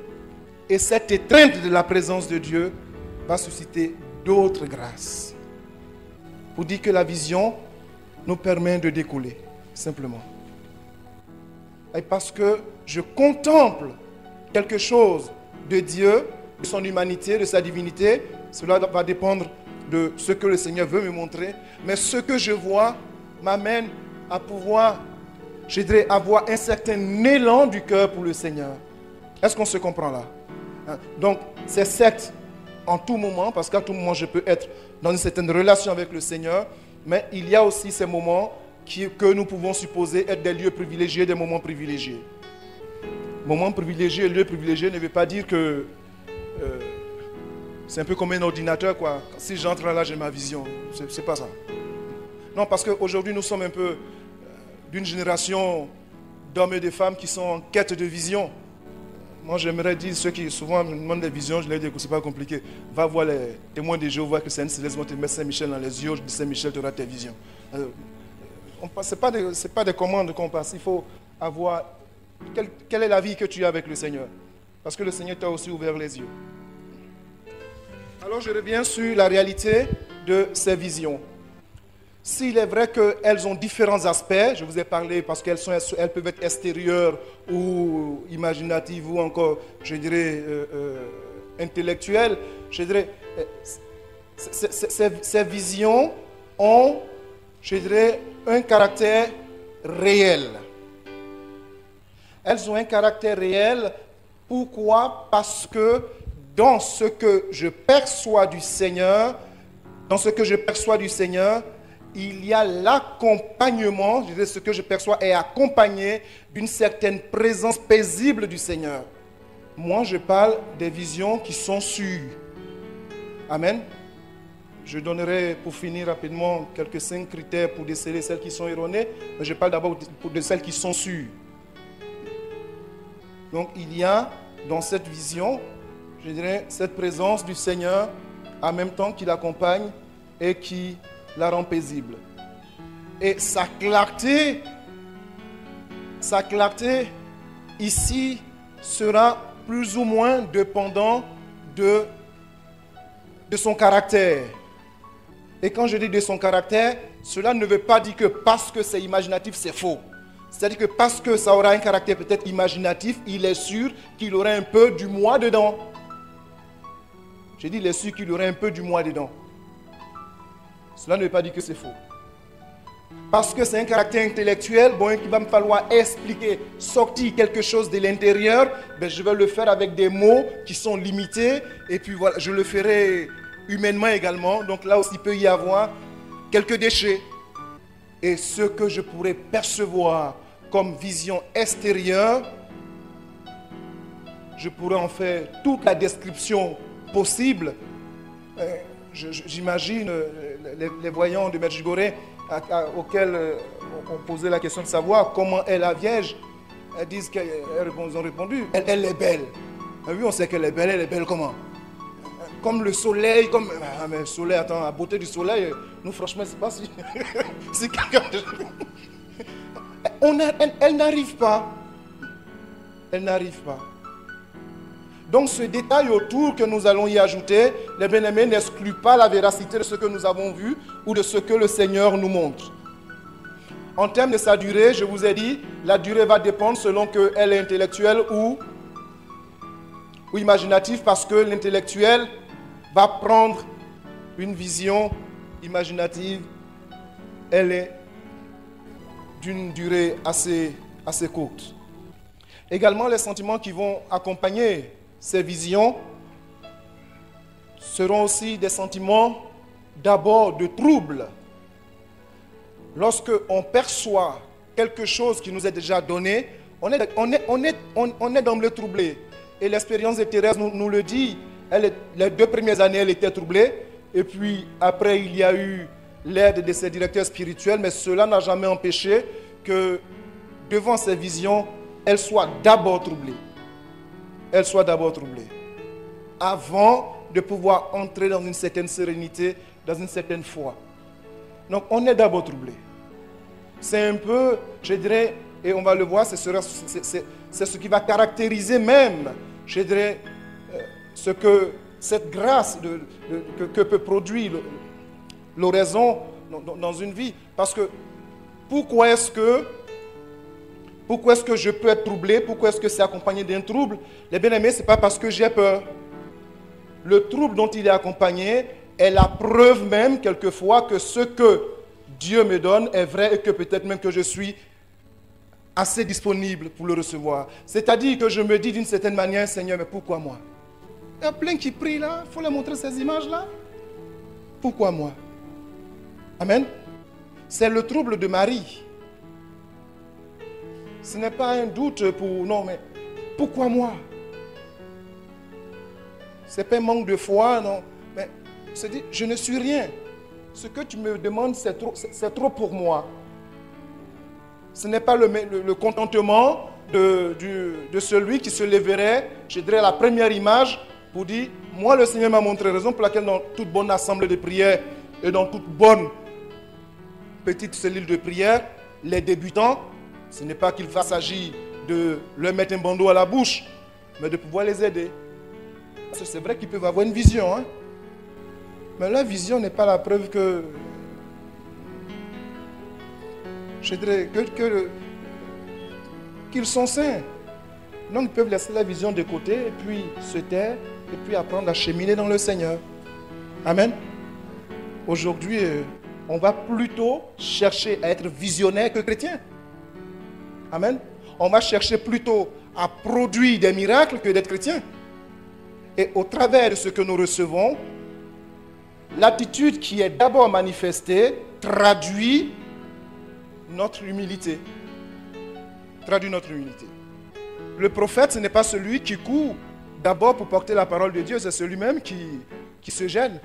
Et cette étreinte de la présence de Dieu va susciter d'autres grâces. Pour dire que la vision nous permet de décoller, simplement. Et parce que je contemple quelque chose de Dieu, de son humanité, de sa divinité, cela va dépendre de ce que le Seigneur veut me montrer. Mais ce que je vois m'amène à pouvoir, je dirais, avoir un certain élan du cœur pour le Seigneur. Est-ce qu'on se comprend là? Donc, c'est certes en tout moment, parce qu'à tout moment, je peux être dans une certaine relation avec le Seigneur, mais il y a aussi ces moments que nous pouvons supposer être des lieux privilégiés, des moments privilégiés. Moment privilégié, lieu privilégié ne veut pas dire que c'est un peu comme un ordinateur, quoi. Si j'entre là, j'ai ma vision. C'est pas ça. Non, parce qu'aujourd'hui, nous sommes un peu d'une génération d'hommes et de femmes qui sont en quête de vision. Moi, j'aimerais dire, ceux qui souvent me demandent des visions, je leur dis que ce n'est pas compliqué. Va voir les témoins de Jéhovah, que c'est Céleste, te mettre Saint-Michel dans les yeux, je dis Saint-Michel, tu auras tes visions. Ce n'est pas des commandes qu'on passe. Il faut avoir... Quelle est la vie que tu as avec le Seigneur? Parce que le Seigneur t'a aussi ouvert les yeux. Alors, je reviens sur la réalité de ces visions. S'il est vrai qu'elles ont différents aspects, je vous ai parlé parce qu'elles peuvent être extérieures ou imaginatives ou encore, je dirais, intellectuelles, je dirais, ces visions ont, je dirais, un caractère réel. Elles ont un caractère réel. Pourquoi? Parce que dans ce que je perçois du Seigneur, il y a l'accompagnement, je dirais, ce que je perçois est accompagné d'une certaine présence paisible du Seigneur. Moi, je parle des visions qui sont sûres. Amen. Je donnerai pour finir rapidement quelques 5 critères pour déceler celles qui sont erronées, mais je parle d'abord de celles qui sont sûres. Donc, il y a dans cette vision, je dirais, cette présence du Seigneur en même temps qui l'accompagne et qui la rend paisible. Et sa clarté ici sera plus ou moins dépendant de son caractère. Et quand je dis de son caractère, cela ne veut pas dire que parce que c'est imaginatif, c'est faux. C'est-à-dire que parce que ça aura un caractère peut-être imaginatif, il est sûr qu'il aura un peu du moi dedans. J'ai dit, il est sûr qu'il aura un peu du moi dedans. Cela ne veut pas dire que c'est faux. Parce que c'est un caractère intellectuel, bon, il va me falloir expliquer, sortir quelque chose de l'intérieur, ben, je vais le faire avec des mots qui sont limités, et puis voilà, je le ferai humainement également. Donc là aussi, il peut y avoir quelques déchets. Et ce que je pourrais percevoir comme vision extérieure, je pourrais en faire toute la description possible. J'imagine les voyants de Medjugorje auxquels on posait la question de savoir comment est la Vierge. Elles disent ils ont répondu, elle est belle. Oui, on sait qu'elle est belle comment? Comme le soleil, comme... Ah, mais le soleil, attends, la beauté du soleil, nous franchement, c'est pas si... si quelqu'un... Elle n'arrive pas. Elle n'arrive pas. Donc ce détail autour que nous allons y ajouter, les bien-aimés, n'exclut pas la véracité de ce que nous avons vu ou de ce que le Seigneur nous montre. En termes de sa durée, je vous ai dit, la durée va dépendre selon qu'elle est intellectuelle ou imaginative, parce que l'intellectuel va prendre une vision imaginative, elle est d'une durée assez courte. Également, les sentiments qui vont accompagner ces visions seront aussi des sentiments d'abord de trouble. Lorsque on perçoit quelque chose qui nous est déjà donné, on est d'emblée troublé. Et l'expérience de Thérèse nous le dit. Les 2 premières années, elle était troublée. Et puis après, il y a eu l'aide de ses directeurs spirituels. Mais cela n'a jamais empêché que devant ces visions, elle soit d'abord troublée. Avant de pouvoir entrer dans une certaine sérénité dans une certaine foi. Donc on est d'abord troublé. C'est un peu, je dirais, et on va le voir, c'est ce qui va caractériser même, je dirais, cette grâce que peut produire l'oraison dans une vie. Parce que pourquoi est-ce que je peux être troublé? Pourquoi est-ce que c'est accompagné d'un trouble? Les bien-aimés, ce n'est pas parce que j'ai peur. Le trouble dont il est accompagné est la preuve même, quelquefois, que ce que Dieu me donne est vrai et que peut-être même que je suis assez disponible pour le recevoir. C'est-à-dire que je me dis d'une certaine manière, Seigneur, mais pourquoi moi? Il y a plein qui prient là, il faut leur montrer ces images-là. Pourquoi moi? Amen. C'est le trouble de Marie. Ce n'est pas un doute pour... Non, mais pourquoi moi? Ce n'est pas un manque de foi, non. Mais c'est dit, je ne suis rien. Ce que tu me demandes, c'est trop pour moi. Ce n'est pas le contentement de celui qui se lèverait, je dirais la première image, pour dire, moi le Seigneur m'a montré, raison pour laquelle dans toute bonne assemblée de prière et dans toute bonne petite cellule de prière, les débutants, ce n'est pas qu'il s'agit de leur mettre un bandeau à la bouche, mais de pouvoir les aider. Parce que c'est vrai qu'ils peuvent avoir une vision, hein? Mais la vision n'est pas la preuve que, je dirais, qu'ils sont saints. Donc ils peuvent laisser la vision de côté et puis se taire et puis apprendre à cheminer dans le Seigneur. Amen. Aujourd'hui, on va plutôt chercher à être visionnaire que chrétien. Amen. On va chercher plutôt à produire des miracles que d'être chrétien. Et au travers de ce que nous recevons, l'attitude qui est d'abord manifestée traduit notre humilité. Traduit notre humilité. Le prophète, ce n'est pas celui qui court d'abord pour porter la parole de Dieu, c'est celui-même qui se gêne,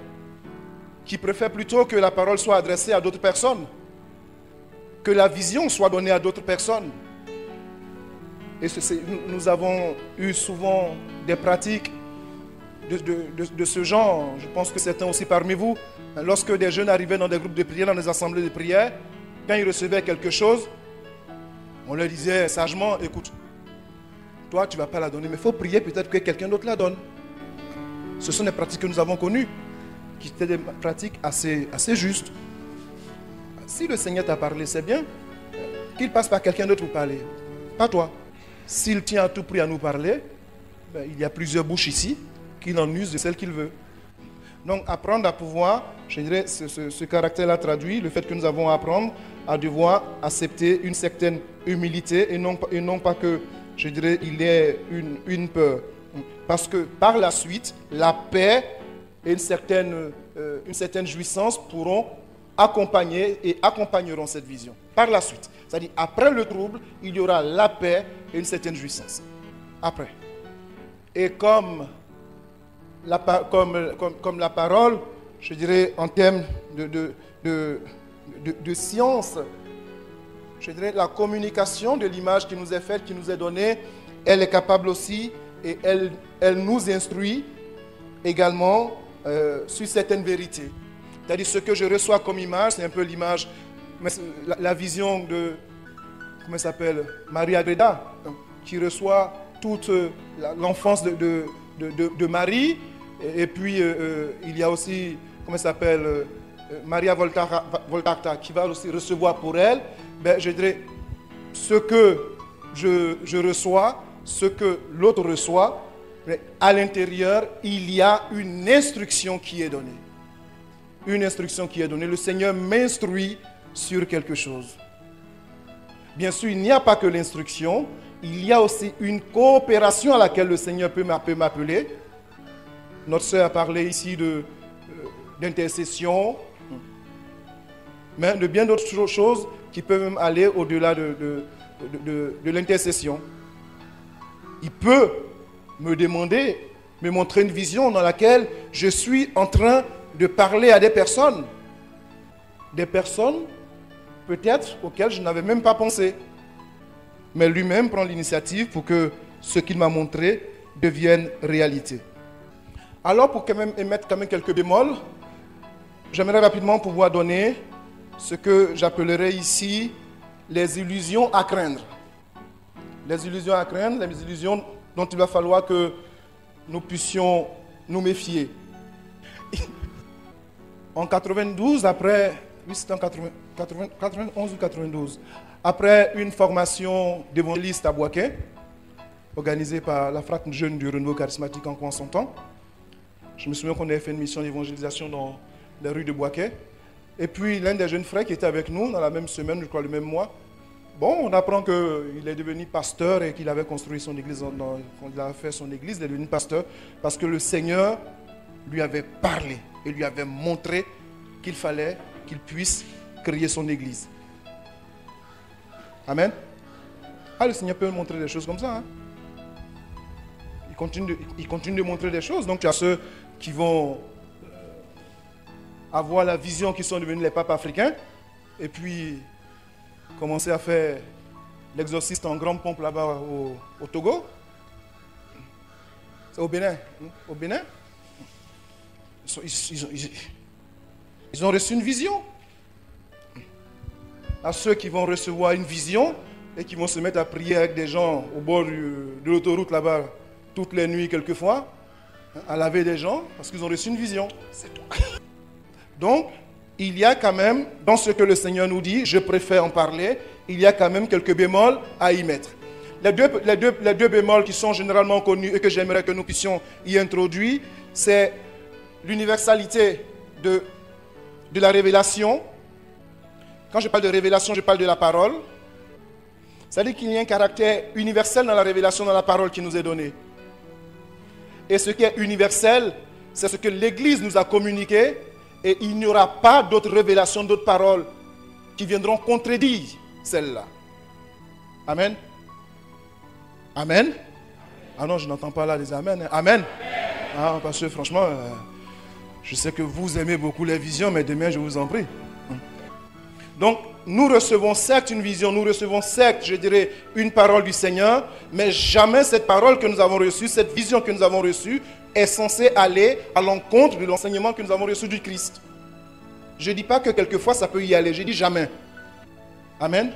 qui préfère plutôt que la parole soit adressée à d'autres personnes, que la vision soit donnée à d'autres personnes. Et nous avons eu souvent des pratiques de ce genre. Je pense que certains aussi parmi vous, lorsque des jeunes arrivaient dans des groupes de prière, dans des assemblées de prière, quand ils recevaient quelque chose, on leur disait sagement, écoute, toi tu ne vas pas la donner, mais il faut prier peut-être que quelqu'un d'autre la donne. Ce sont des pratiques que nous avons connues, qui étaient des pratiques assez justes. Si le Seigneur t'a parlé, c'est bien, qu'il passe par quelqu'un d'autre pour parler, pas toi. S'il tient à tout prix à nous parler, il y a plusieurs bouches ici, qu'il en use de celle qu'il veut. Donc apprendre à pouvoir, je dirais, ce caractère-là traduit le fait que nous avons à apprendre à devoir accepter une certaine humilité et non pas que, je dirais, il y ait une peur. Parce que par la suite, la paix et une certaine jouissance pourront accompagner et accompagneront cette vision. Par la suite. C'est-à-dire, après le trouble, il y aura la paix et une certaine jouissance. Après. Et comme la parole, je dirais, en termes de science, je dirais, la communication de l'image qui nous est faite, qui nous est donnée, elle est capable aussi, et elle nous instruit également sur certaines vérités. C'est-à-dire, ce que je reçois comme image, c'est un peu l'image, la vision de, comment elle s'appelle, Marie Agreda, qui reçoit toute l'enfance de Marie. Et puis, il y a aussi, comment elle s'appelle, Maria Voltarta, qui va aussi recevoir pour elle, je dirais, ce que je reçois, ce que l'autre reçoit, à l'intérieur, il y a une instruction qui est donnée. Une instruction qui est donnée. Le Seigneur m'instruit sur quelque chose. Bien sûr, il n'y a pas que l'instruction, il y a aussi une coopération à laquelle le Seigneur peut m'appeler. Notre sœur a parlé ici d'intercession, mais de bien d'autres choses qui peuvent même aller au-delà de l'intercession. Il peut me demander, me montrer une vision dans laquelle je suis en train de parler à des personnes peut-être auxquelles je n'avais même pas pensé. Mais lui-même prend l'initiative pour que ce qu'il m'a montré devienne réalité. Alors, pour quand même émettre quelques bémols, j'aimerais rapidement pouvoir donner ce que j'appellerais ici les illusions à craindre. Les illusions à craindre, les illusions dont il va falloir que nous puissions nous méfier. En 92, après, oui c'était en 91 ou 92, après une formation d'évangéliste à Boaké, organisée par la Frappe Jeune du Renouveau Charismatique en son temps, je me souviens qu'on avait fait une mission d'évangélisation dans les rues de Boaké. Et puis l'un des jeunes frères qui était avec nous dans la même semaine, je crois le même mois, bon, on apprend qu'il est devenu pasteur et qu'il avait construit son église, quand il a fait son église, il est devenu pasteur parce que le Seigneur lui avait parlé et lui avait montré qu'il fallait qu'il puisse créer son église. Amen. Ah, le Seigneur peut montrer des choses comme ça. Hein? Il continue de montrer des choses. Donc tu as ceux qui vont avoir la vision qui sont devenus les papes africains et puis commencer à faire l'exorciste en grande pompe là-bas au Togo. C'est au Bénin. Au Bénin. Ils ont reçu une vision. À ceux qui vont recevoir une vision et qui vont se mettre à prier avec des gens au bord de l'autoroute là-bas toutes les nuits quelquefois, à laver des gens parce qu'ils ont reçu une vision. C'est tout. Donc, il y a quand même, dans ce que le Seigneur nous dit, je préfère en parler, il y a quand même quelques bémols à y mettre. Les deux bémols qui sont généralement connus et que j'aimerais que nous puissions y introduire, c'est l'universalité de la révélation. Quand je parle de révélation, je parle de la parole. C'est-à-dire qu'il y a un caractère universel dans la révélation, dans la parole qui nous est donnée. Et ce qui est universel, c'est ce que l'Église nous a communiqué. Et il n'y aura pas d'autres révélations, d'autres paroles qui viendront contredire celle-là. Amen. Amen. Ah non, je n'entends pas là les amen. Amen. Ah, parce que franchement, je sais que vous aimez beaucoup les visions, mais demain, je vous en prie. Donc, nous recevons certes une vision, nous recevons certes, je dirais, une parole du Seigneur, mais jamais cette parole que nous avons reçue, cette vision que nous avons reçue, est censée aller à l'encontre de l'enseignement que nous avons reçu du Christ. Je ne dis pas que quelquefois ça peut y aller, je dis jamais. Amen.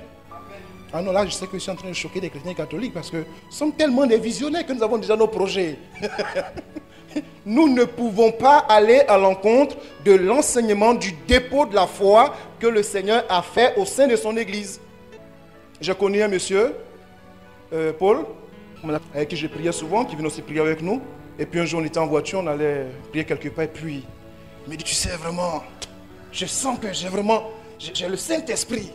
Ah non, là je sais que je suis en train de choquer des chrétiens catholiques parce que nous sommes tellement des visionnaires que nous avons déjà nos projets. Nous ne pouvons pas aller à l'encontre de l'enseignement du dépôt de la foi que le Seigneur a fait au sein de son Église. J'ai connu un monsieur, Paul, avec qui je priais souvent, qui venait aussi prier avec nous. Et puis un jour on était en voiture, on allait prier quelque part et puis il me dit, tu sais vraiment, je sens que j'ai le Saint-Esprit.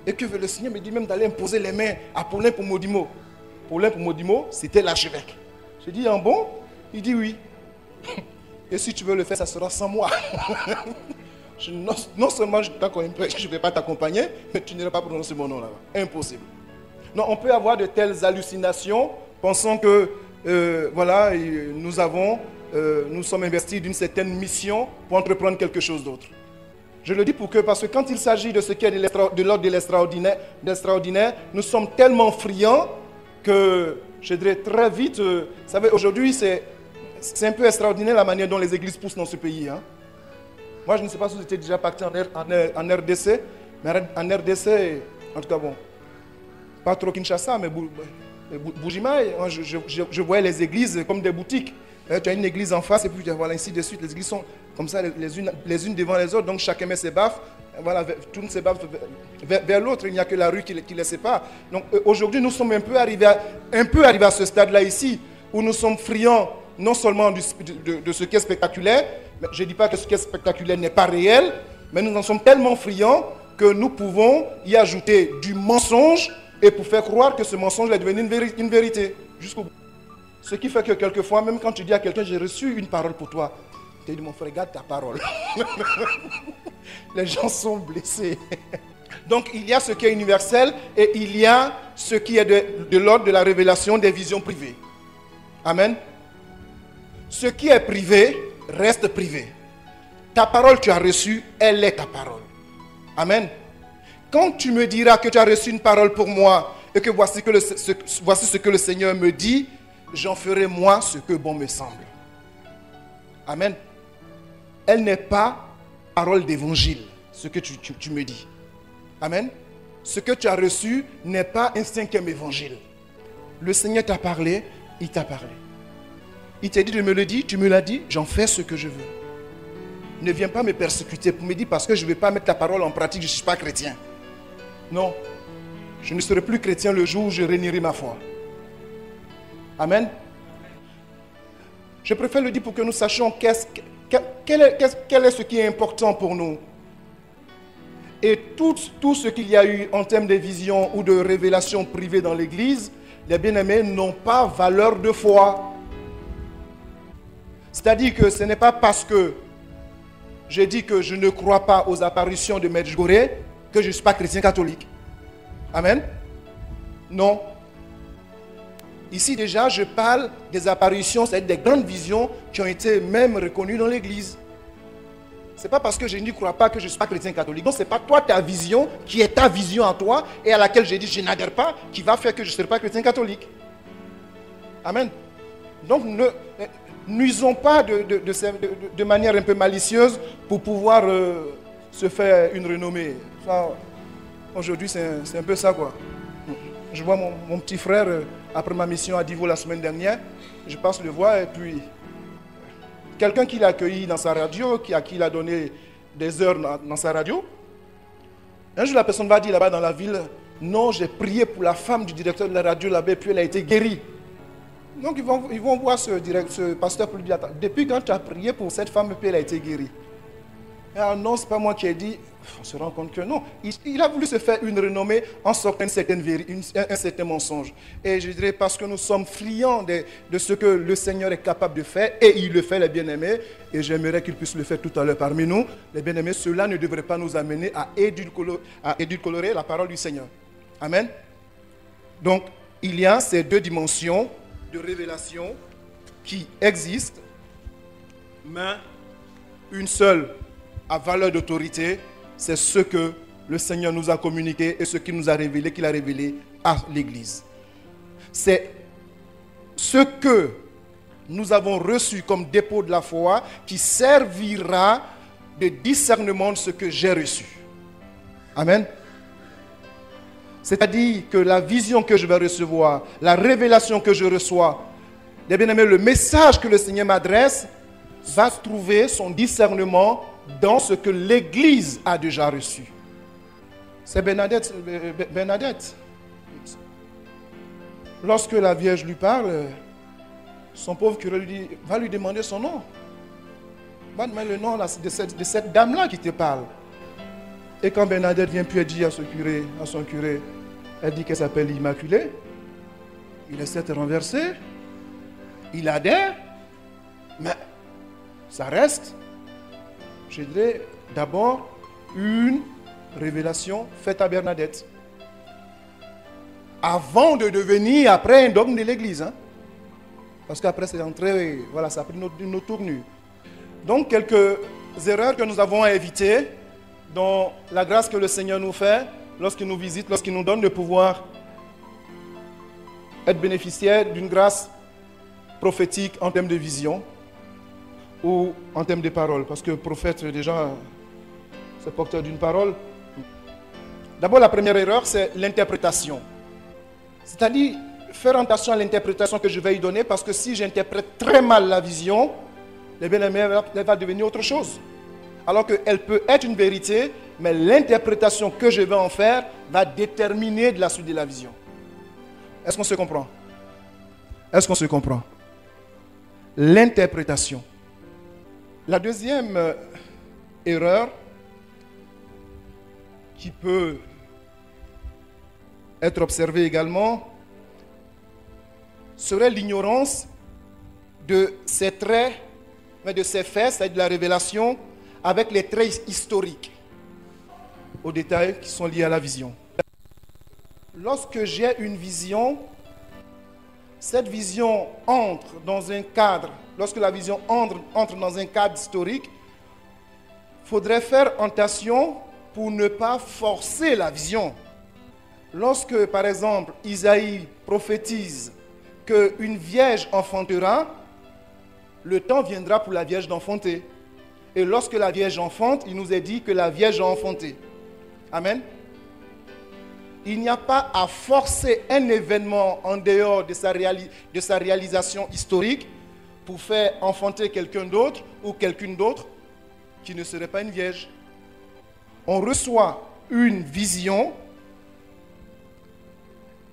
Et que le Seigneur me dit même d'aller imposer les mains à Paulin Pomodimo. Paulin Pomodimo, c'était l'archevêque. Je dis, ah bon? Il dit oui. Et si tu veux le faire, ça sera sans moi. Non seulement je ne vais pas t'accompagner, mais tu n'iras pas prononcer mon nom là-bas. Impossible. Non, on peut avoir de telles hallucinations, pensant que voilà, nous sommes investis d'une certaine mission pour entreprendre quelque chose d'autre. Je le dis parce que quand il s'agit de ce qui est de l'ordre de l'extraordinaire, nous sommes tellement friands que, je dirais très vite, vous savez, aujourd'hui c'est un peu extraordinaire la manière dont les églises poussent dans ce pays. Hein. Moi, je ne sais pas si vous étiez déjà parti en RDC, mais en RDC, en tout cas, bon, pas trop Kinshasa, mais Bujimaï, je voyais les églises comme des boutiques. Tu as une église en face et puis voilà, ainsi de suite. Les églises sont comme ça, les unes devant les autres, donc chacun met ses baffes, voilà, tourne ses baffes vers l'autre. Il n'y a que la rue qui les sépare. Donc aujourd'hui, nous sommes un peu arrivés à ce stade-là ici, où nous sommes friands non seulement de ce qui est spectaculaire, mais je ne dis pas que ce qui est spectaculaire n'est pas réel, mais nous en sommes tellement friands que nous pouvons y ajouter du mensonge et pour faire croire que ce mensonge est devenu une vérité jusqu'au bout. Ce qui fait que quelquefois, même quand tu dis à quelqu'un, j'ai reçu une parole pour toi, tu dis, mon frère, garde ta parole. Les gens sont blessés. Donc il y a ce qui est universel et il y a ce qui est de l'ordre de la révélation des visions privées. Amen. Ce qui est privé reste privé. Ta parole que tu as reçue, elle est ta parole. Amen. Quand tu me diras que tu as reçu une parole pour moi et que voici ce que le Seigneur me dit, j'en ferai moi ce que bon me semble. Amen. Elle n'est pas parole d'évangile, ce que tu me dis. Amen. Ce que tu as reçu n'est pas un cinquième évangile. Le Seigneur t'a parlé, il t'a parlé. Il t'a dit de me le dire, tu me l'as dit, j'en fais ce que je veux. Ne viens pas me persécuter pour me dire parce que je ne vais pas mettre ta parole en pratique, je ne suis pas chrétien. Non. Je ne serai plus chrétien le jour où je réunirai ma foi. Amen. Je préfère le dire pour que nous sachions quel est ce qui est important pour nous. Et tout ce qu'il y a eu en termes de vision ou de révélation privée dans l'Église, les bien-aimés n'ont pas valeur de foi. C'est-à-dire que ce n'est pas parce que j'ai dit que je ne crois pas aux apparitions de Medjugorje que je ne suis pas chrétien catholique. Amen. Non. Ici déjà, je parle des apparitions, c'est-à-dire des grandes visions qui ont été même reconnues dans l'Église. Ce n'est pas parce que je n'y crois pas que je ne suis pas chrétien catholique. Donc, ce n'est pas toi, ta vision, qui est ta vision à toi et à laquelle j'ai dit je n'adhère pas, qui va faire que je ne serai pas chrétien catholique. Amen. Donc, ne nuisons pas de manière un peu malicieuse pour pouvoir se faire une renommée. Aujourd'hui, c'est un peu ça, quoi. Je vois mon petit frère, après ma mission à Divo la semaine dernière, je passe le voir et puis quelqu'un qui l'a accueilli dans sa radio, à qui il a donné des heures dans sa radio, un jour la personne va dire là-bas dans la ville, non, j'ai prié pour la femme du directeur de la radio là-bas et puis elle a été guérie. Donc ils vont voir ce pasteur pour lui dire, depuis quand tu as prié pour cette femme et puis elle a été guérie. Ah non, ce n'est pas moi qui ai dit. On se rend compte que non. Il a voulu se faire une renommée en sortant un certain mensonge. Et je dirais parce que nous sommes friands de ce que le Seigneur est capable de faire. Et il le fait, les bien-aimés. Et j'aimerais qu'il puisse le faire tout à l'heure parmi nous. Les bien-aimés, cela ne devrait pas nous amener à édulcorer la parole du Seigneur. Amen. Donc, il y a ces deux dimensions de révélation qui existent. Mais une seule à valeur d'autorité, c'est ce que le Seigneur nous a communiqué et ce qu'il nous a révélé, qu'il a révélé à l'Église. C'est ce que nous avons reçu comme dépôt de la foi qui servira de discernement de ce que j'ai reçu. Amen. C'est-à-dire que la vision que je vais recevoir, la révélation que je reçois, les bien-aimés, le message que le Seigneur m'adresse va trouver son discernement dans ce que l'Église a déjà reçu. C'est Bernadette. Lorsque la Vierge lui parle, son pauvre curé lui dit, va lui demander son nom. Va demander le nom de cette dame-là qui te parle. Et quand Bernadette vient puis elle dit à son curé, elle dit qu'elle s'appelle Immaculée, il essaie de renverser, il adhère, mais ça reste, je dirais, d'abord une révélation faite à Bernadette. Avant de devenir après un dogme de l'Église. Hein? Parce qu'après c'est entré, voilà, ça a pris une autre tournure. Donc quelques erreurs que nous avons à éviter dans la grâce que le Seigneur nous fait lorsqu'il nous visite, lorsqu'il nous donne de pouvoir être bénéficiaire d'une grâce prophétique en termes de vision ou en termes de parole, parce que le prophète, déjà, c'est porteur d'une parole. D'abord, la première erreur, c'est l'interprétation. C'est-à-dire, faire attention à l'interprétation que je vais y donner, parce que si j'interprète très mal la vision, elle va devenir autre chose. Alors qu'elle peut être une vérité, mais l'interprétation que je vais en faire va déterminer de la suite de la vision. Est-ce qu'on se comprend? Est-ce qu'on se comprend? L'interprétation. La deuxième erreur qui peut être observée également serait l'ignorance de ces traits, mais de ces faits, c'est-à-dire de la révélation, avec les traits historiques, aux détails qui sont liés à la vision. Lorsque j'ai une vision, cette vision entre dans un cadre, lorsque la vision entre dans un cadre historique, il faudrait faire attention pour ne pas forcer la vision. Lorsque, par exemple, Isaïe prophétise qu'une vierge enfantera, le temps viendra pour la vierge d'enfanter. Et lorsque la Vierge enfante, il nous est dit que la Vierge a enfanté. Amen. Il n'y a pas à forcer un événement en dehors de sa réalisation historique pour faire enfanter quelqu'un d'autre ou quelqu'une d'autre qui ne serait pas une vierge. On reçoit une vision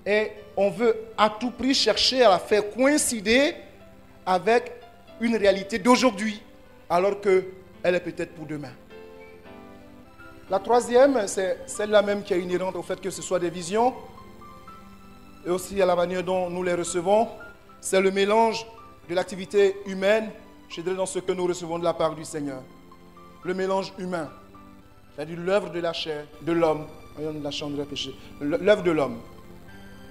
et on veut à tout prix chercher à la faire coïncider avec une réalité d'aujourd'hui, alors qu'elle est peut-être pour demain. La troisième, c'est celle-là même qui est inhérente au fait que ce soit des visions et aussi à la manière dont nous les recevons. C'est le mélange de l'activité humaine, je dirais, dans ce que nous recevons de la part du Seigneur. Le mélange humain, c'est-à-dire l'œuvre de la chair, de l'homme. Voyons la chambre de péché. L'œuvre de l'homme.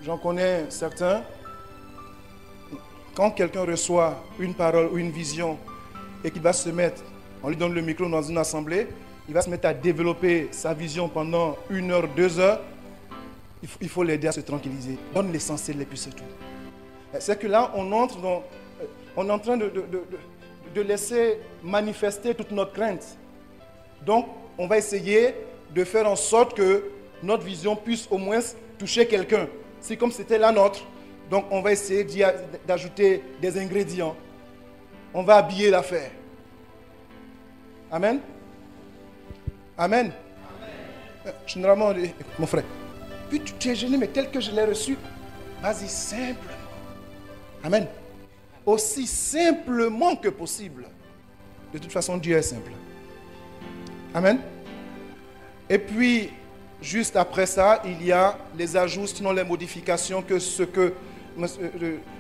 J'en connais certains. Quand quelqu'un reçoit une parole ou une vision et qu'il va se mettre, on lui donne le micro dans une assemblée, il va se mettre à développer sa vision pendant 1 heure, 2 heures. Il faut l'aider à se tranquilliser. Donne l'essentiel et puis c'est tout. C'est que là, on est en train de laisser manifester toute notre crainte. Donc, on va essayer de faire en sorte que notre vision puisse au moins toucher quelqu'un. C'est comme c'était la nôtre. Donc, on va essayer d'ajouter des ingrédients. On va habiller l'affaire. Amen. Amen. Généralement, mon frère, puis tu es gêné, mais tel que je l'ai reçu, vas-y simplement. Amen. Aussi simplement que possible. De toute façon, Dieu est simple. Amen. Et puis, juste après ça, il y a les ajouts, sinon les modifications,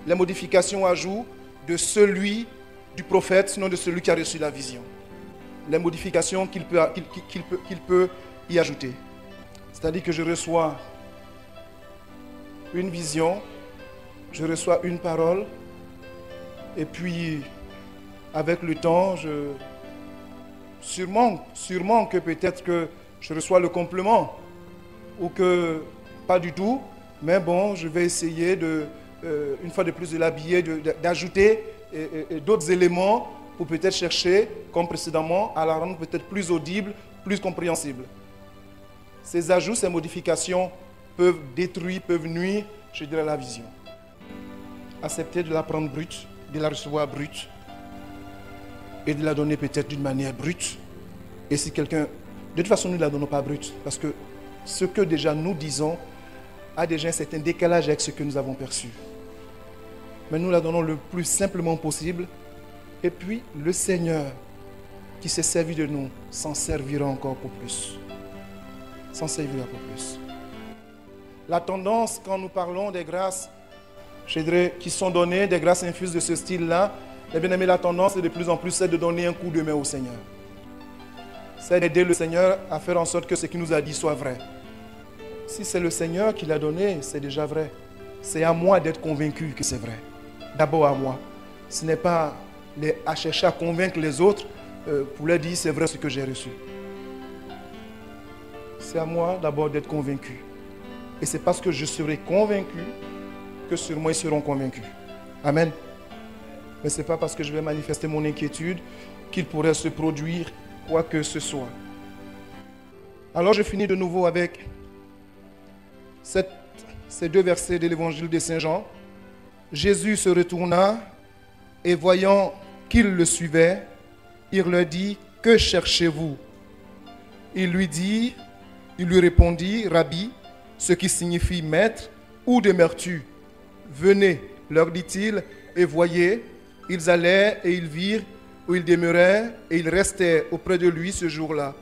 les modifications ajouts de celui du prophète, sinon de celui qui a reçu la vision. Les modifications qu'il peut y ajouter. C'est-à-dire que je reçois une vision, je reçois une parole, et puis avec le temps, sûrement que peut-être que je reçois le complément, ou que pas du tout, mais bon, je vais essayer une fois de plus de l'habiller, d'ajouter d'autres éléments pour peut-être chercher, comme précédemment, à la rendre peut-être plus audible, plus compréhensible. Ces ajouts, ces modifications peuvent détruire, peuvent nuire, je dirais, à la vision. Accepter de la prendre brute, de la recevoir brute, et de la donner peut-être d'une manière brute. Et si quelqu'un... De toute façon, nous ne la donnons pas brute, parce que ce que déjà nous disons a déjà un certain décalage avec ce que nous avons perçu. Mais nous la donnons le plus simplement possible. Et puis, le Seigneur qui s'est servi de nous s'en servira encore pour plus. S'en servira pour plus. La tendance, quand nous parlons des grâces, je dirais, qui sont données, des grâces infuses de ce style-là, les bien-aimés, la tendance est de plus en plus c'est de donner un coup de main au Seigneur. C'est d'aider le Seigneur à faire en sorte que ce qu'il nous a dit soit vrai. Si c'est le Seigneur qui l'a donné, c'est déjà vrai. C'est à moi d'être convaincu que c'est vrai. D'abord à moi. Ce n'est pas à chercher à convaincre les autres pour leur dire c'est vrai ce que j'ai reçu. C'est à moi d'abord d'être convaincu. Et c'est parce que je serai convaincu que sur moi ils seront convaincus. Amen. Mais ce n'est pas parce que je vais manifester mon inquiétude qu'il pourrait se produire quoi que ce soit. Alors je finis de nouveau avec ces 2 versets de l'évangile de Saint Jean. Jésus se retourna et voyant qu'ils le suivaient, il leur dit, que cherchez-vous? Il lui répondit, Rabbi, ce qui signifie maître, où demeures-tu? Venez, leur dit-il, et voyez, ils allèrent et ils virent où il demeurait et ils restaient auprès de lui ce jour-là.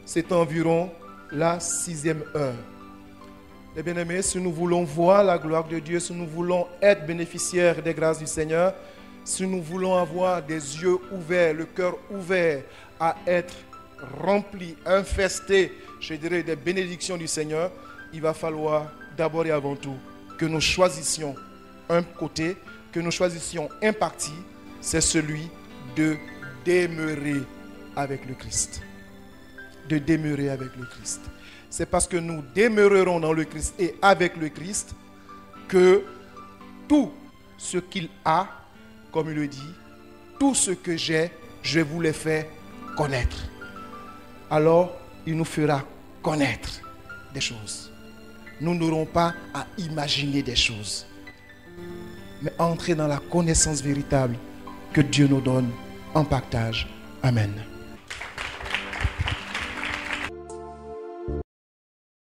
C'est environ la 6e heure. Les bien-aimés, si nous voulons voir la gloire de Dieu, si nous voulons être bénéficiaires des grâces du Seigneur, si nous voulons avoir des yeux ouverts, le cœur ouvert à être remplis, infestés, je dirais, des bénédictions du Seigneur, il va falloir d'abord et avant tout que nous choisissions un côté, que nous choisissions un parti, c'est celui de demeurer avec le Christ. De demeurer avec le Christ. C'est parce que nous demeurerons dans le Christ et avec le Christ que tout ce qu'il a, comme il le dit, tout ce que j'ai, je vous l'ai fait connaître. Alors, il nous fera connaître des choses. Nous n'aurons pas à imaginer des choses, mais entrer dans la connaissance véritable que Dieu nous donne en partage. Amen.